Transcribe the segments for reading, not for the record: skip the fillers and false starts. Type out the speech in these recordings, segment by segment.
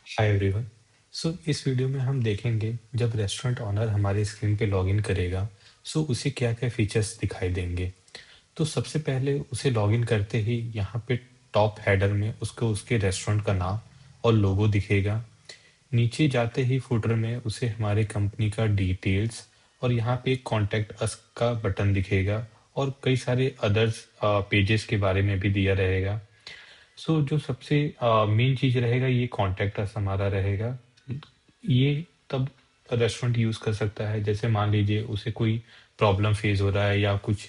Hi everyone. सो इस video में हम देखेंगे जब रेस्टोरेंट ओनर हमारी स्क्रीन पे लॉगिन करेगा सो उसे क्या क्या फीचर्स दिखाई देंगे। तो सबसे पहले उसे लॉगिन करते ही यहाँ पे टॉप हेडर में उसको उसके रेस्टोरेंट का नाम और लोगो दिखेगा। नीचे जाते ही फुटर में उसे हमारे कंपनी का डिटेल्स और यहाँ पे एक कॉन्टैक्ट अस का बटन दिखेगा और कई सारे अदर्स पेजेस के बारे में भी दिया रहेगा। सो जो सबसे मेन चीज़ रहेगा ये कॉन्टैक्ट अस हमारा रहेगा। ये तब रेस्टोरेंट यूज़ कर सकता है जैसे मान लीजिए उसे कोई प्रॉब्लम फेस हो रहा है या कुछ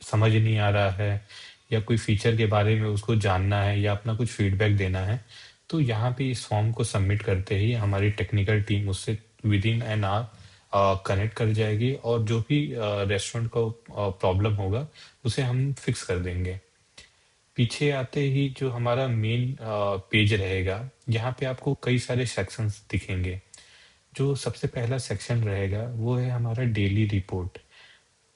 समझ नहीं आ रहा है या कोई फीचर के बारे में उसको जानना है या अपना कुछ फीडबैक देना है। तो यहाँ पे इस फॉर्म को सबमिट करते ही हमारी टेक्निकल टीम उससे with in an hour connect कर जाएगी और जो भी रेस्टोरेंट को प्रॉब्लम होगा उसे हम फिक्स कर देंगे। पीछे आते ही जो हमारा मेन पेज रहेगा यहाँ पे आपको कई सारे सेक्शंस दिखेंगे। जो सबसे पहला सेक्शन रहेगा वो है हमारा डेली रिपोर्ट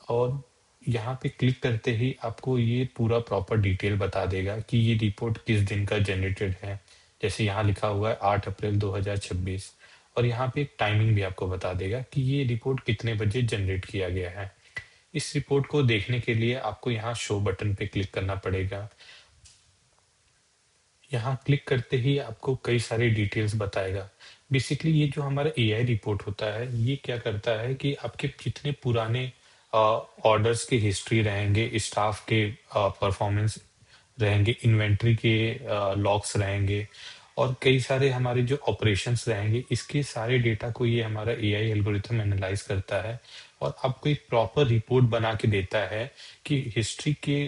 और यहाँ पे क्लिक करते ही आपको ये पूरा प्रॉपर डिटेल बता देगा कि ये रिपोर्ट किस दिन का जनरेटेड है। जैसे यहाँ लिखा हुआ है 8 अप्रैल 2026 और यहाँ पे एक टाइमिंग भी आपको बता देगा कि ये रिपोर्ट कितने बजे जनरेट किया गया है। इस रिपोर्ट को देखने के लिए आपको यहाँ शो बटन पे क्लिक करना पड़ेगा। यहाँ क्लिक करते ही आपको कई सारे डिटेल्स बताएगा। बेसिकली ये जो हमारा एआई रिपोर्ट होता है ये क्या करता है कि आपके जितने पुराने ऑर्डर्स की हिस्ट्री रहेंगे, स्टाफ के परफॉर्मेंस रहेंगे, इन्वेंट्री के लॉग्स रहेंगे और कई सारे हमारे जो ऑपरेशंस रहेंगे, इसके सारे डेटा को ये हमारा एआई एल्गोरिथम एनालाइज करता है और आपको एक प्रॉपर रिपोर्ट बना के देता है कि हिस्ट्री के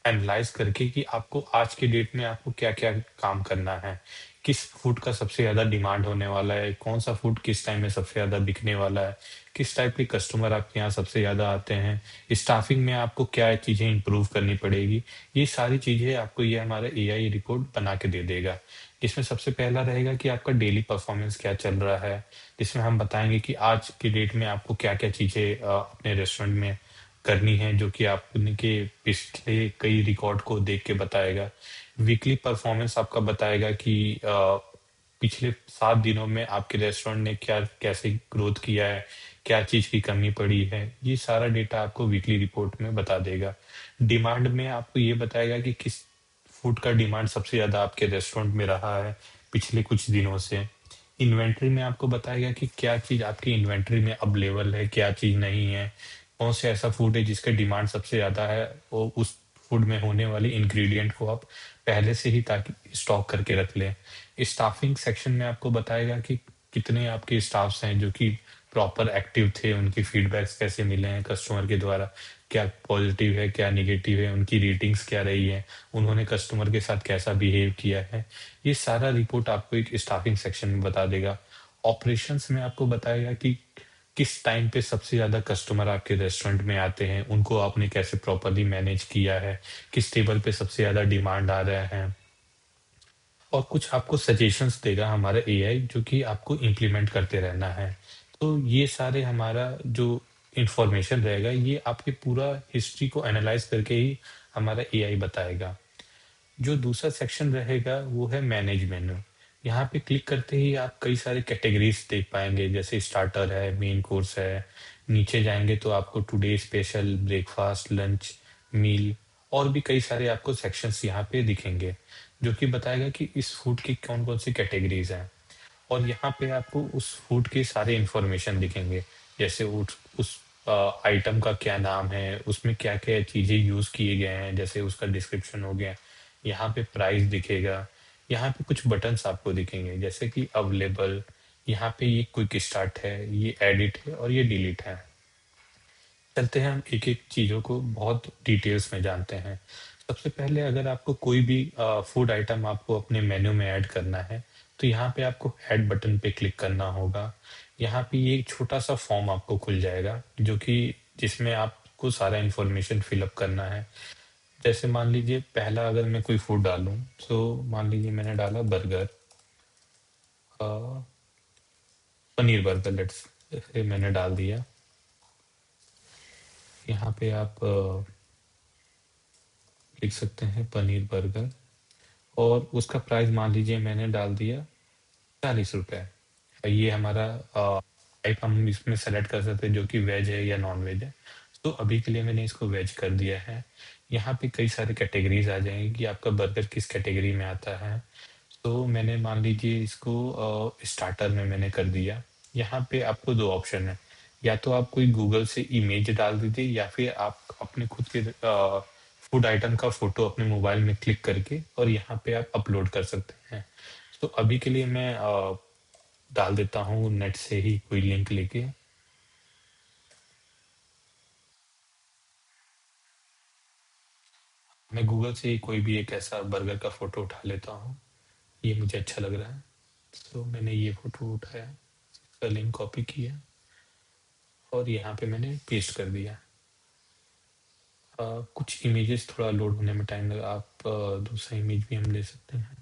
एनालाइज करके कि आपको आज के डेट में आपको क्या-क्या काम करना है। किस फूड का सबसे ज़्यादा डिमांड होने वाला है, कौन-सा फूड किस टाइम में सबसे ज़्यादा बिकने वाला है, किस टाइप के कस्टमर आपके यहाँ सबसे ज़्यादा आते हैं, स्टाफिंग में आपको क्या चीज़ें इम्प्रूव करनी पड़ेगी। ये सारी चीज़ें आपको ये हमारा एआई रिपोर्ट बना के दे देगा। इसमें सबसे पहला रहेगा कि आपका डेली परफॉर्मेंस क्या चल रहा है, जिसमें हम बताएँगे कि आज की डेट में आपको क्या-क्या चीज़ें अपने रेस्टोरेंट में करनी है जो कि आपने के पिछले कई रिकॉर्ड को देख के बताएगा। वीकली परफॉर्मेंस आपका बताएगा कि पिछले 7 दिनों में आपके रेस्टोरेंट ने क्या कैसे ग्रोथ किया है, क्या चीज़ की कमी पड़ी है, ये सारा डेटा आपको वीकली रिपोर्ट में बता देगा। डिमांड में आपको ये बताएगा कि किस फूड का डिमांड सबसे ज़्यादा आपके रेस्टोरेंट में रहा है पिछले कुछ दिनों से। इन्वेंटरी में आपको बताएगा कि क्या चीज़ आपकी इन्वेंटरी में अवेलेबल है, क्या चीज़ नहीं है। कौन से ऐसा फूड है जिसका डिमांड सबसे ज़्यादा है, वो उस फूड में होने वाले इंग्रेडिएंट को आप पहले से ही ताकि स्टॉक करके रख लें। स्टाफिंग सेक्शन में आपको बताएगा कि कितने आपके स्टाफ्स हैं जो कि प्रॉपर एक्टिव थे, उनके फीडबैक्स कैसे मिले हैं कस्टमर के द्वारा, क्या पॉजिटिव है, क्या नेगेटिव है, उनकी रेटिंग्स क्या रही है, उन्होंने कस्टमर के साथ कैसा बिहेव किया है। ये सारा रिपोर्ट आपको एक स्टाफिंग सेक्शन में बता देगा। ऑपरेशंस में आपको बताएगा कि किस टाइम पे सबसे ज़्यादा कस्टमर आपके रेस्टोरेंट में आते हैं, उनको आपने कैसे प्रॉपर्ली मैनेज किया है, किस टेबल पे सबसे ज़्यादा डिमांड आ रहा है और कुछ आपको सजेशंस देगा हमारा एआई जो कि आपको इम्प्लीमेंट करते रहना है। तो ये सारे हमारा जो इन्फॉर्मेशन रहेगा ये आपके पूरा हिस्ट्री को एनालाइज करके ही हमारा एआई बताएगा। जो दूसरा सेक्शन रहेगा वो है मैनेज मेनू। यहाँ पे क्लिक करते ही आप कई सारे कैटेगरीज देख पाएंगे जैसे स्टार्टर है, मेन कोर्स है। नीचे जाएंगे तो आपको टुडे स्पेशल, ब्रेकफास्ट, लंच, मील और भी कई सारे आपको सेक्शंस यहाँ पे दिखेंगे जो कि बताएगा कि इस फूड की कौन कौन सी कैटेगरीज हैं। और यहाँ पे आपको उस फूड के सारे इंफॉर्मेशन दिखेंगे जैसे उस आइटम का क्या नाम है, उसमें क्या क्या चीज़ें यूज़ किए गए हैं, जैसे उसका डिस्क्रिप्शन हो गया। यहाँ पे प्राइस दिखेगा। यहाँ पे कुछ बटन्स आपको दिखेंगे जैसे कि अवेलेबल। यहाँ पे ये क्विक स्टार्ट है, ये एडिट है और ये डिलीट है। चलते हैं हम एक एक चीज़ों को बहुत डिटेल्स में जानते हैं। सबसे पहले अगर आपको कोई भी फूड आइटम आपको अपने मेन्यू में ऐड करना है तो यहाँ पे आपको ऐड बटन पे क्लिक करना होगा। यहाँ पे ये एक छोटा सा फॉर्म आपको खुल जाएगा जो कि जिसमें आपको सारा इंफॉर्मेशन फिलअप करना है। जैसे मान लीजिए पहला अगर मैं कोई फूड डालूं तो मान लीजिए मैंने डाला बर्गर, पनीर बर्गर लेट्स मैंने डाल दिया। यहाँ पे आप लिख सकते हैं पनीर बर्गर और उसका प्राइस मान लीजिए मैंने डाल दिया ₹40। ये हमारा टाइप हम इसमें सेलेक्ट कर सकते हैं जो कि वेज है या नॉन वेज है। तो अभी के लिए मैंने इसको वेज कर दिया है। यहाँ पे कई सारी कैटेगरीज़ आ जाएँगी कि आपका बर्गर किस कैटेगरी में आता है। तो मैंने मान लीजिए इसको स्टार्टर में मैंने कर दिया। यहाँ पे आपको 2 ऑप्शन हैं, या तो आप कोई गूगल से इमेज डाल दीजिए या फिर आप अपने खुद के फूड आइटम का फ़ोटो अपने मोबाइल में क्लिक करके और यहाँ पे आप अपलोड कर सकते हैं। तो अभी के लिए मैं डाल देता हूँ नेट से ही कोई लिंक लेके। मैं गूगल से ही कोई भी एक ऐसा बर्गर का फ़ोटो उठा लेता हूँ, ये मुझे अच्छा लग रहा है। तो मैंने ये फ़ोटो उठाया, इसका लिंक कॉपी किया और यहाँ पे मैंने पेस्ट कर दिया। कुछ इमेजेस थोड़ा लोड होने में टाइम लगा, आप दूसरा इमेज भी हम ले सकते हैं।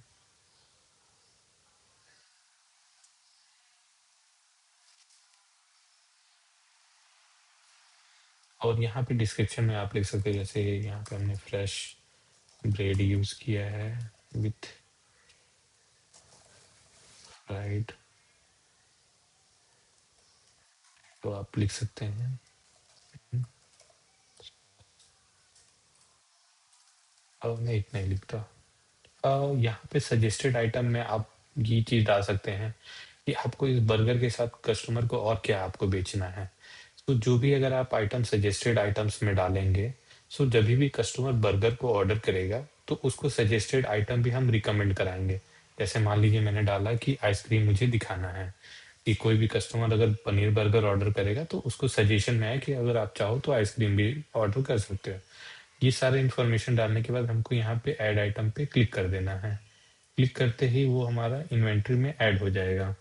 और यहाँ पे डिस्क्रिप्शन में आप लिख सकते हैं, जैसे यहाँ पे हमने फ्रेश ब्रेड यूज़ किया है विथ फ्राइड, तो आप लिख सकते हैं। मैं इतना ही लिखता। यहाँ पे सजेस्टेड आइटम में आप ये चीज़ डाल सकते हैं कि आपको इस बर्गर के साथ कस्टमर को और क्या आपको बेचना है। तो जो भी अगर आप आइटम सजेस्टेड आइटम्स में डालेंगे, सो जभी भी कस्टमर बर्गर को ऑर्डर करेगा, तो उसको सजेस्टेड आइटम भी हम रिकमेंड कराएँगे। जैसे मान लीजिए मैंने डाला कि आइसक्रीम मुझे दिखाना है, कि कोई भी कस्टमर अगर पनीर बर्गर ऑर्डर करेगा, तो उसको सजेशन में आए कि अगर आप चाहो तो आइसक्रीम भी ऑर्डर कर सकते हो। ये सारे इन्फॉर्मेशन डालने के बाद हमको यहाँ पे ऐड आइटम पे क्लिक कर देना है। क्लिक करते ही वो हमारा इन्वेंटरी में ऐड हो जाएगा।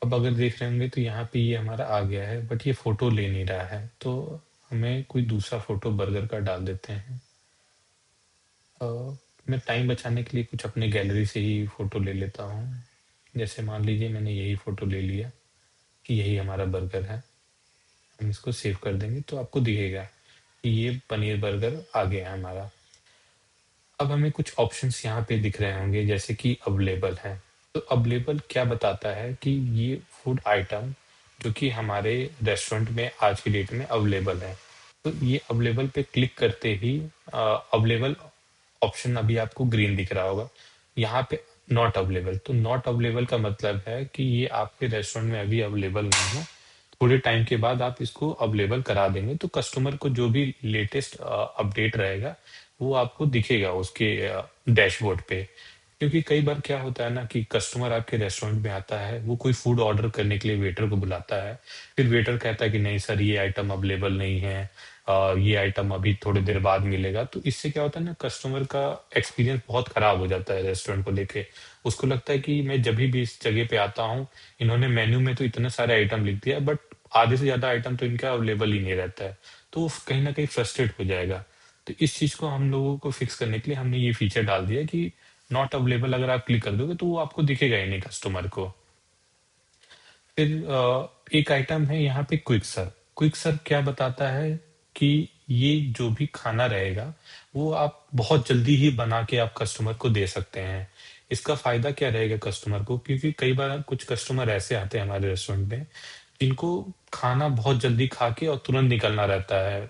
अब अगर देख रहे होंगे तो यहाँ पे ये हमारा आ गया है, बट ये फ़ोटो ले नहीं रहा है, तो हमें कोई दूसरा फ़ोटो बर्गर का डाल देते हैं। अ, मैं टाइम बचाने के लिए कुछ अपने गैलरी से ही फ़ोटो ले लेता हूँ। जैसे मान लीजिए मैंने यही फ़ोटो ले लिया कि यही हमारा बर्गर है। हम इसको सेव कर देंगे तो आपको दिखेगा कि ये पनीर बर्गर आ गया है हमारा। अब हमें कुछ ऑप्शंस यहाँ पे दिख रहे होंगे जैसे कि अवेलेबल है। तो अवेलेबल क्या बताता है कि ये फूड आइटम जो कि हमारे रेस्टोरेंट में आज की डेट में अवेलेबल है। तो ये अवेलेबल पे क्लिक करते ही अवेलेबल ऑप्शन अभी आपको ग्रीन दिख रहा होगा। यहाँ पे नॉट अवेलेबल, तो नॉट अवेलेबल का मतलब है कि ये आपके रेस्टोरेंट में अभी अवेलेबल नहीं है। थोड़े टाइम के बाद आप इसको अवेलेबल करा देंगे तो कस्टमर को जो भी लेटेस्ट अपडेट रहेगा वो आपको दिखेगा उसके डैशबोर्ड पे। क्योंकि कई बार क्या होता है ना कि कस्टमर आपके रेस्टोरेंट में आता है, वो कोई फूड ऑर्डर करने के लिए वेटर को बुलाता है। फिर वेटर कहता है कि नहीं सर ये आइटम अवेलेबल नहीं है, ये आइटम अभी थोड़ी देर बाद मिलेगा। तो इससे क्या होता है ना, कस्टमर का एक्सपीरियंस बहुत खराब हो जाता है रेस्टोरेंट को लेके। उसको लगता है कि मैं जभी भी इस जगह पे आता हूँ, इन्होंने मेन्यू में तो इतने सारे आइटम लिख दिया बट आधे से ज़्यादा आइटम तो इनका अवेलेबल ही नहीं रहता है। तो वो कहीं न कहीं फ्रस्ट्रेट हो जाएगा। तो इस चीज़ को हम लोगों को फिक्स करने के लिए हमने ये फीचर डाल दिया कि नॉट अवेलेबल अगर आप क्लिक कर दोगे तो वो आपको दिखेगा ही नहीं कस्टमर को। फिर एक आइटम है यहाँ पे क्विक सर्व। क्विक सर्व क्या बताता है कि ये जो भी खाना रहेगा, वो आप बहुत जल्दी ही बना के आप कस्टमर को दे सकते हैं। इसका फ़ायदा क्या रहेगा कस्टमर को, क्योंकि कई बार कुछ कस्टमर ऐसे आते हैं हमारे रेस्टोरेंट में, जिनको खाना बहुत जल्दी खा के और तुरंत निकलना रहता है।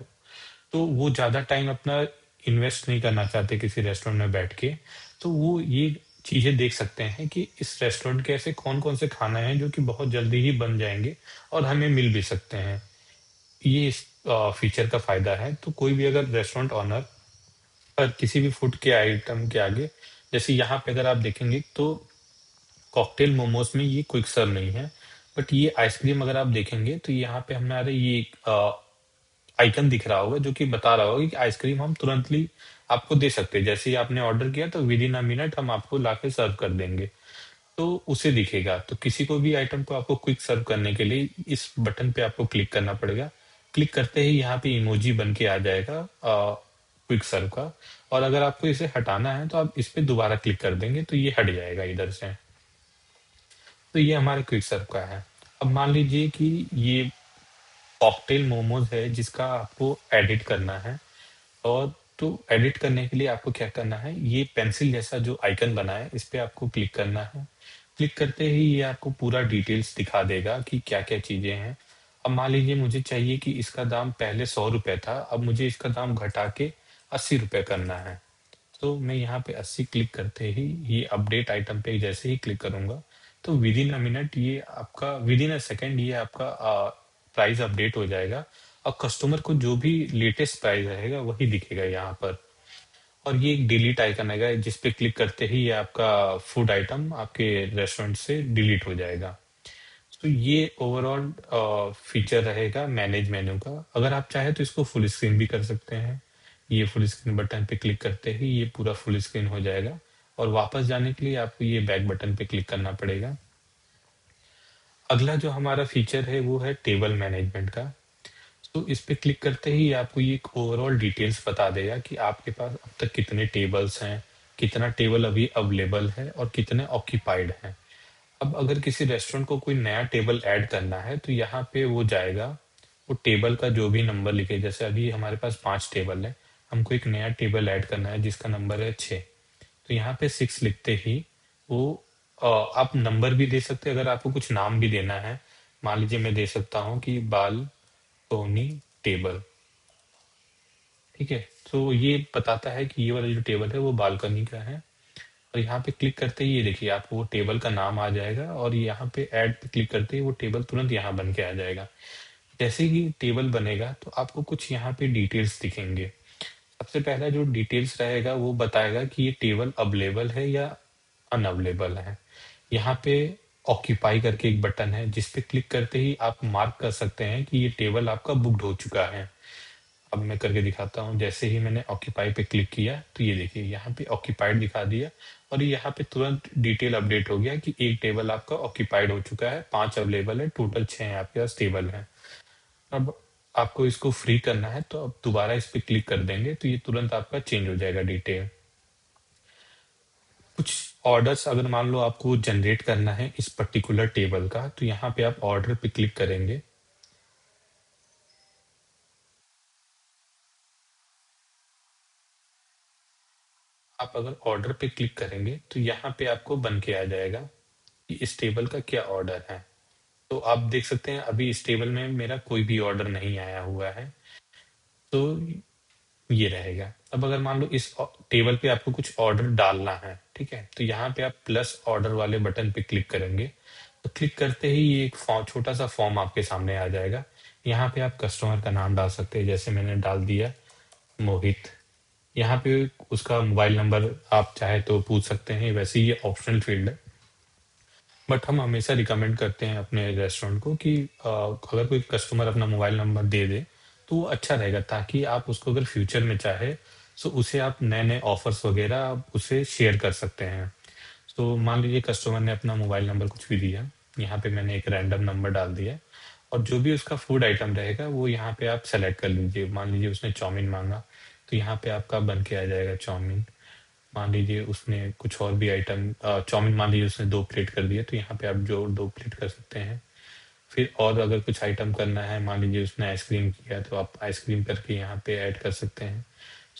तो वो ज़्यादा टाइम अपना इन्वेस्ट नहीं करना चाहते किसी रेस्टोरेंट में बैठ के, तो वो ये चीज़ें देख सकते हैं कि इस रेस्टोरेंट के ऐसे कौन-कौन से खाना हैं जो कि बहुत जल्दी ही बन जाएँगे और हमें मिल भी सकते हैं। ये इस फीचर का फ़ायदा है, तो कोई भी अगर रेस्टोरेंट ओनर पर किसी भी फूड के आइटम के आगे, जैसे यहाँ पे अगर आप देखेंगे तो कॉकटेल मोमोज़ में ये क्विक सर्व नहीं है, बट ये आइसक्रीम अगर आप देखेंगे तो यहाँ पे हमारे ये आइकन दिख रहा होगा जो कि बता रहा होगा कि आइसक्रीम हम तुरंत ही आपको दे सकते हैं। जैसे ही आपने ऑर्डर किया तो विद इन अ मिनट हम आपको लाके सर्व कर देंगे। तो उसे दिखेगा। तो किसी को भी आइटम को आपको क्विक सर्व करने के लिए इस बटन पे आपको क्लिक करना पड़ेगा। क्लिक करते ही यहाँ पे इमोजी बन के आ जाएगा क्विक सर्व का, और अगर आपको इसे हटाना है तो आप इस पे दोबारा क्लिक कर देंगे तो ये हट जाएगा इधर से। तो ये हमारे क्विक सर्व का है। अब मान लीजिए कि ये कॉकटेल मोमोज़ है जिसका आपको एडिट करना है और तो एडिट करने के लिए आपको क्या करना है, ये पेंसिल जैसा जो आइकन बना है, इस पे आपको क्लिक करना है। क्लिक करते ही ये आपको पूरा डिटेल्स दिखा देगा कि क्या-क्या चीज़ें हैं। अब मान लीजिए मुझे चाहिए कि इसका दाम पहले ₹100 था, अब मुझे इसका दाम घटा के ₹80 करना है। तो मैं यहाँ पे 80 क्लिक करते ही ये अपडेट आइटम पे जैसे ही क्लिक करूँगा, तो विदिन अ मिनट ये आपका विदिन अ सेकंड ये आपका प्राइस अपडेट हो जाएगा और कस्टमर को जो भी लेटेस्ट प्राइस रहेगा वही दिखेगा यहाँ पर। और ये एक डिलीट आइकन आएगा जिस पे क्लिक करते ही ये आपका फूड आइटम आपके रेस्टोरेंट से डिलीट हो जाएगा। तो ये ओवरऑल फीचर रहेगा मैनेज मेन्यू का। अगर आप चाहें तो इसको फुल स्क्रीन भी कर सकते हैं। ये फुल स्क्रीन बटन पे क्लिक करते ही ये पूरा फुल स्क्रीन हो जाएगा और वापस जाने के लिए आपको ये बैक बटन पे क्लिक करना पड़ेगा। अगला जो हमारा फीचर है वो है टेबल मैनेजमेंट का। तो इस पे क्लिक करते ही आपको ये एक ओवरऑल डिटेल्स बता देगा कि आपके पास अब तक कितने टेबल्स हैं, कितना टेबल अभी अवेलेबल है और कितने ऑक्यूपाइड हैं। अब अगर किसी रेस्टोरेंट को कोई नया टेबल ऐड करना है तो यहाँ पे वो जाएगा, वो टेबल का जो भी नंबर लिखे, जैसे अभी हमारे पास 5 टेबल है, हमको एक नया टेबल ऐड करना है जिसका नंबर है 6। तो यहाँ पे 6 लिखते ही वो आप नंबर भी दे सकते हैं, अगर आपको कुछ नाम भी देना है। मान लीजिए मैं दे सकता हूँ कि बालकोनी टेबल, ठीक है? तो ये बताता है कि ये वाला जो टेबल है वो बालकनी का है। और यहाँ पे क्लिक करते ही ये देखिए आपको वो टेबल का नाम आ जाएगा और यहाँ पे ऐड पे क्लिक करते ही वो टेबल तुरंत यहाँ बन के आ जाएगा। जैसे ही टेबल बनेगा तो आपको कुछ यहाँ पे डिटेल्स दिखेंगे। सबसे पहला जो डिटेल्स रहेगा वो बताएगा कि ये टेबल अवेलेबल है या अनअवेलेबल है। यहाँ पे ऑक्यूपाई करके एक बटन है जिस पे क्लिक करते ही आप मार्क कर सकते हैं कि ये टेबल आपका बुक्ड हो चुका है। अब मैं करके दिखाता हूँ। जैसे ही मैंने ऑक्यूपाई पे क्लिक किया तो ये देखिए यहाँ पे ऑक्यूपाइड दिखा दिया और ये यहाँ पे तुरंत डिटेल अपडेट हो गया कि एक टेबल आपका ऑक्यूपाइड हो चुका है, 5 अवेलेबल है, टोटल 6 आपके पास टेबल है। अब आपको इसको फ्री करना है तो अब दोबारा इस पे क्लिक कर देंगे तो ये तुरंत आपका चेंज हो जाएगा डिटेल। कुछ ऑर्डर्स अगर मान लो आपको जनरेट करना है इस पर्टिकुलर टेबल का, तो यहाँ पे आप ऑर्डर पे क्लिक करेंगे। आप अगर ऑर्डर पे क्लिक करेंगे तो यहाँ पे आपको बन के आ जाएगा कि इस टेबल का क्या ऑर्डर है। तो आप देख सकते हैं अभी इस टेबल में मेरा कोई भी ऑर्डर नहीं आया हुआ है, तो ये रहेगा। अब अगर मान लो इस टेबल पे आपको कुछ ऑर्डर डालना है, ठीक है? तो यहाँ पे आप प्लस ऑर्डर वाले बटन पे क्लिक करेंगे। तो क्लिक करते ही ये एक फॉर्म, छोटा सा फॉर्म आपके सामने आ जाएगा। यहाँ पे आप कस्टमर का नाम डाल सकते हैं, जैसे मैंने डाल दिया मोहित। यहाँ पे उसका मोबाइल नंबर आप चाहे तो पूछ सकते हैं, वैसे ये ऑप्शनल फील्ड है। बट हम हमेशा रिकमेंड करते हैं अपने रेस्टोरेंट को कि अगर कोई कस्टमर अपना मोबाइल नंबर दे दे तो वो अच्छा रहेगा, ताकि आप उसको अगर फ्यूचर में चाहे तो उसे आप नए नए ऑफर्स वगैरह आप उसे शेयर कर सकते हैं। तो मान लीजिए कस्टमर ने अपना मोबाइल नंबर कुछ भी दिया, यहाँ पे मैंने एक रैंडम नंबर डाल दिया और जो भी उसका फूड आइटम रहेगा वो यहाँ पे आप सेलेक्ट कर लीजिए। मान लीजिए उसने चाउमीन मांगा तो यहाँ पे आपका बन के आ जाएगा चाउमीन। मान लीजिए उसने कुछ और भी आइटम चाउमीन मान लीजिए उसने 2 प्लेट कर दिया तो यहाँ पे आप जो 2 प्लेट कर सकते हैं। फिर और अगर कुछ आइटम करना है, मान लीजिए उसने आइसक्रीम किया तो आप आइसक्रीम करके यहाँ पे ऐड कर सकते हैं।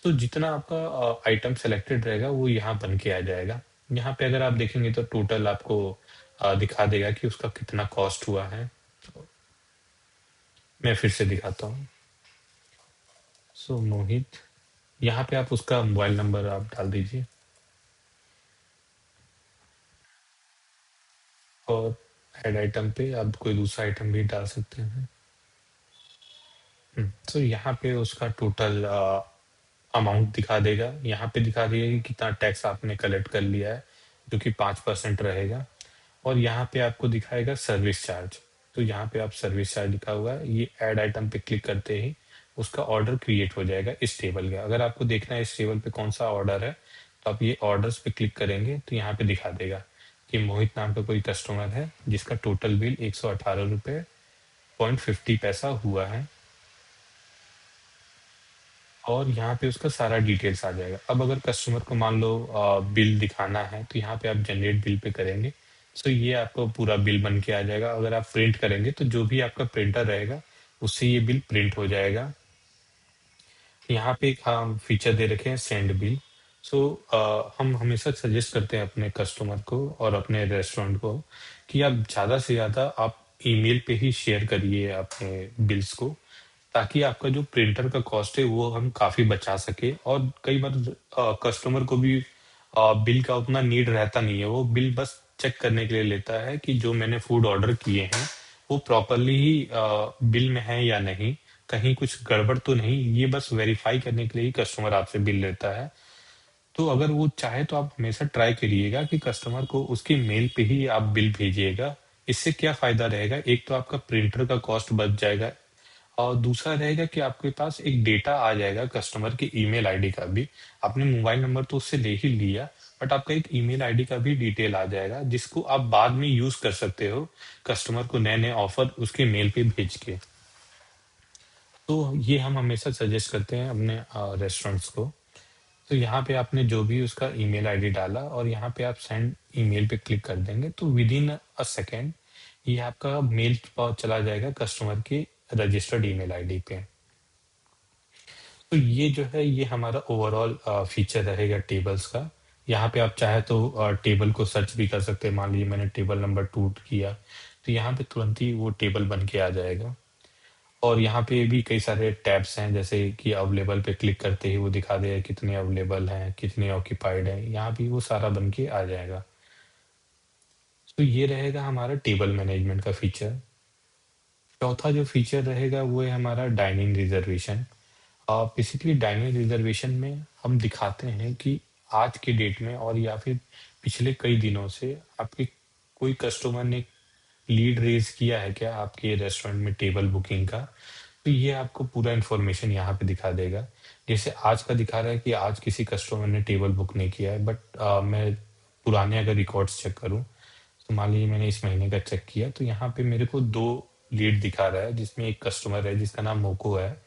तो जितना आपका आइटम सेलेक्टेड रहेगा वो यहाँ बन के आ जाएगा। यहाँ पे अगर आप देखेंगे तो टोटल आपको दिखा देगा कि उसका कितना कॉस्ट हुआ है। तो मैं फिर से दिखाता हूँ। सो मोहित, यहाँ पे आप उसका मोबाइल नंबर आप डाल दीजिए और ऐड आइटम पे आप कोई दूसरा आइटम भी डाल सकते हैं। तो यहाँ पे उसका टोटल अमाउंट दिखा देगा। यहाँ पे दिखा देगा कि कितना टैक्स आपने कलेक्ट कर लिया है, जो कि 5% रहेगा। और यहाँ पे आपको दिखाएगा सर्विस चार्ज। तो यहाँ पे आप सर्विस चार्ज लिखा हुआ है, ये ऐड आइटम पे क्लिक करते ही उसका ऑर्डर क्रिएट हो जाएगा इस टेबल का। अगर आपको देखना है इस टेबल पे कौन सा ऑर्डर है, तो आप ये ऑर्डर्स पे क्लिक करेंगे तो यहाँ पे दिखा देगा कि मोहित नाम का कोई कस्टमर है जिसका टोटल बिल 118 रुपये 50 पैसा हुआ है और यहाँ पे उसका सारा डिटेल्स आ जाएगा। अब अगर कस्टमर को मान लो बिल दिखाना है तो यहाँ पे आप जनरेट बिल पे करेंगे तो ये आपको पूरा बिल बन के आ जाएगा। अगर आप प्रिंट करेंगे तो जो भी आपका प्रिंटर रहेगा उससे ये बिल प्रिंट हो जाएगा। यहाँ पे एक हम फीचर दे रखे हैं सेंड बिल। सो हम हमेशा सजेस्ट करते हैं अपने कस्टमर को और अपने रेस्टोरेंट को कि आप ज़्यादा से ज़्यादा आप ईमेल पे ही शेयर करिए अपने बिल्स को, ताकि आपका जो प्रिंटर का कॉस्ट है वो हम काफ़ी बचा सके। और कई बार कस्टमर को भी बिल का उतना नीड रहता नहीं है, वो बिल बस चेक करने के लिए लेता है कि जो मैंने फूड ऑर्डर किए हैं वो प्रॉपरली ही बिल में है या नहीं, कहीं कुछ गड़बड़ तो नहीं, ये बस वेरीफाई करने के लिए ही कस्टमर आपसे बिल लेता है। तो अगर वो चाहे तो आप हमेशा ट्राई करिएगा कि कस्टमर को उसकी मेल पे ही आप बिल भेजिएगा। इससे क्या फ़ायदा रहेगा, एक तो आपका प्रिंटर का कॉस्ट बच जाएगा और दूसरा रहेगा कि आपके पास एक डेटा आ जाएगा कस्टमर के ईमेल आईडी का भी। आपने मोबाइल नंबर तो उससे ले ही लिया, बट आपका एक ईमेल आईडी का भी डिटेल आ जाएगा जिसको आप बाद में यूज़ कर सकते हो, कस्टमर को नए-नए ऑफ़र उसके मेल पे भेज के। तो ये हम हमेशा सजेस्ट करते हैं अपने रेस्टोरेंट्स को। तो यहाँ पे आपने जो भी उसका ईमेल आईडी डाला और यहाँ पे आप सेंड ईमेल पे क्लिक कर देंगे तो विदिन अ सेकेंड ये आपका मेल चला जाएगा कस्टमर के रजिस्टर्ड ईमेल आईडी पे। तो ये जो है ये हमारा ओवरऑल फीचर रहेगा टेबल्स का। यहाँ पे आप चाहे तो टेबल को सर्च भी कर सकते हैं। मान लीजिए मैंने टेबल नंबर 2 किया, तो यहाँ पे तुरंत ही वो टेबल बन के आ जाएगा। और यहाँ पे भी कई सारे टैब्स हैं, जैसे कि अवेलेबल पे क्लिक करते ही वो दिखा देगा कितने अवेलेबल हैं, कितने ऑक्यूपाइड हैं, यहाँ भी वो सारा बन के आ जाएगा। तो ये रहेगा हमारा टेबल मैनेजमेंट का फीचर। चौथा जो फीचर रहेगा वो है हमारा dining reservation. Basically dining reservation में हम दिखाते हैं कि आज के डेट में और या फिर पिछले कई दिनों से आपके कोई कस्टमर ने लीड रेज किया है क्या आपके रेस्टोरेंट में टेबल बुकिंग का। तो ये आपको पूरा इन्फॉर्मेशन यहाँ पे दिखा देगा। जैसे आज का दिखा रहा है कि आज किसी कस्टमर ने टेबल बुक नहीं किया है, बट मैं पुराने अगर रिकॉर्ड्स चेक करूँ तो मान लीजिए मैंने इस महीने का चेक किया तो यहाँ पे मेरे को 2 लीड दिखा रहा है, जिसमें एक कस्टमर है जिसका नाम मोको है।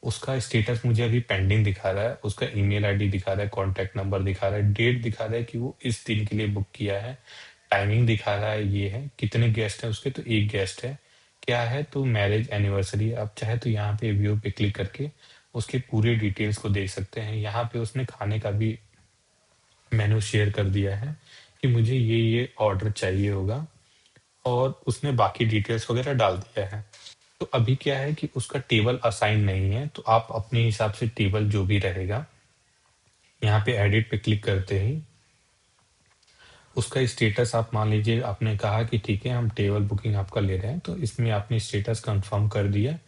उसका स्टेटस मुझे अभी पेंडिंग दिखा रहा है, उसका ईमेल आईडी दिखा रहा है, कॉन्टैक्ट नंबर दिखा रहा है, डेट दिखा रहा है कि वो इस दिन के लिए बुक किया है, टाइमिंग दिखा रहा है ये है, कितने गेस्ट हैं उसके तो 1 गेस्ट है, क्या है तो मैरिज एनिवर्सरी है। आप चाहे तो यहाँ पे व्यू पे क्लिक करके उसके पूरे डिटेल्स को देख सकते हैं। यहाँ पे उसने खाने का भी मेनू शेयर कर दिया है कि मुझे ये ऑर्डर चाहिए होगा और उसने बाकी डिटेल्स वगैरह डाल दिया है। तो अभी क्या है कि उसका टेबल असाइन नहीं है, तो आप अपने हिसाब से टेबल जो भी रहेगा, यहाँ पे एडिट पे क्लिक करते ही उसका स्टेटस आप मान लीजिए आपने कहा कि ठीक है हम टेबल बुकिंग आपका ले रहे हैं, तो इसमें आपने स्टेटस कंफर्म कर दिया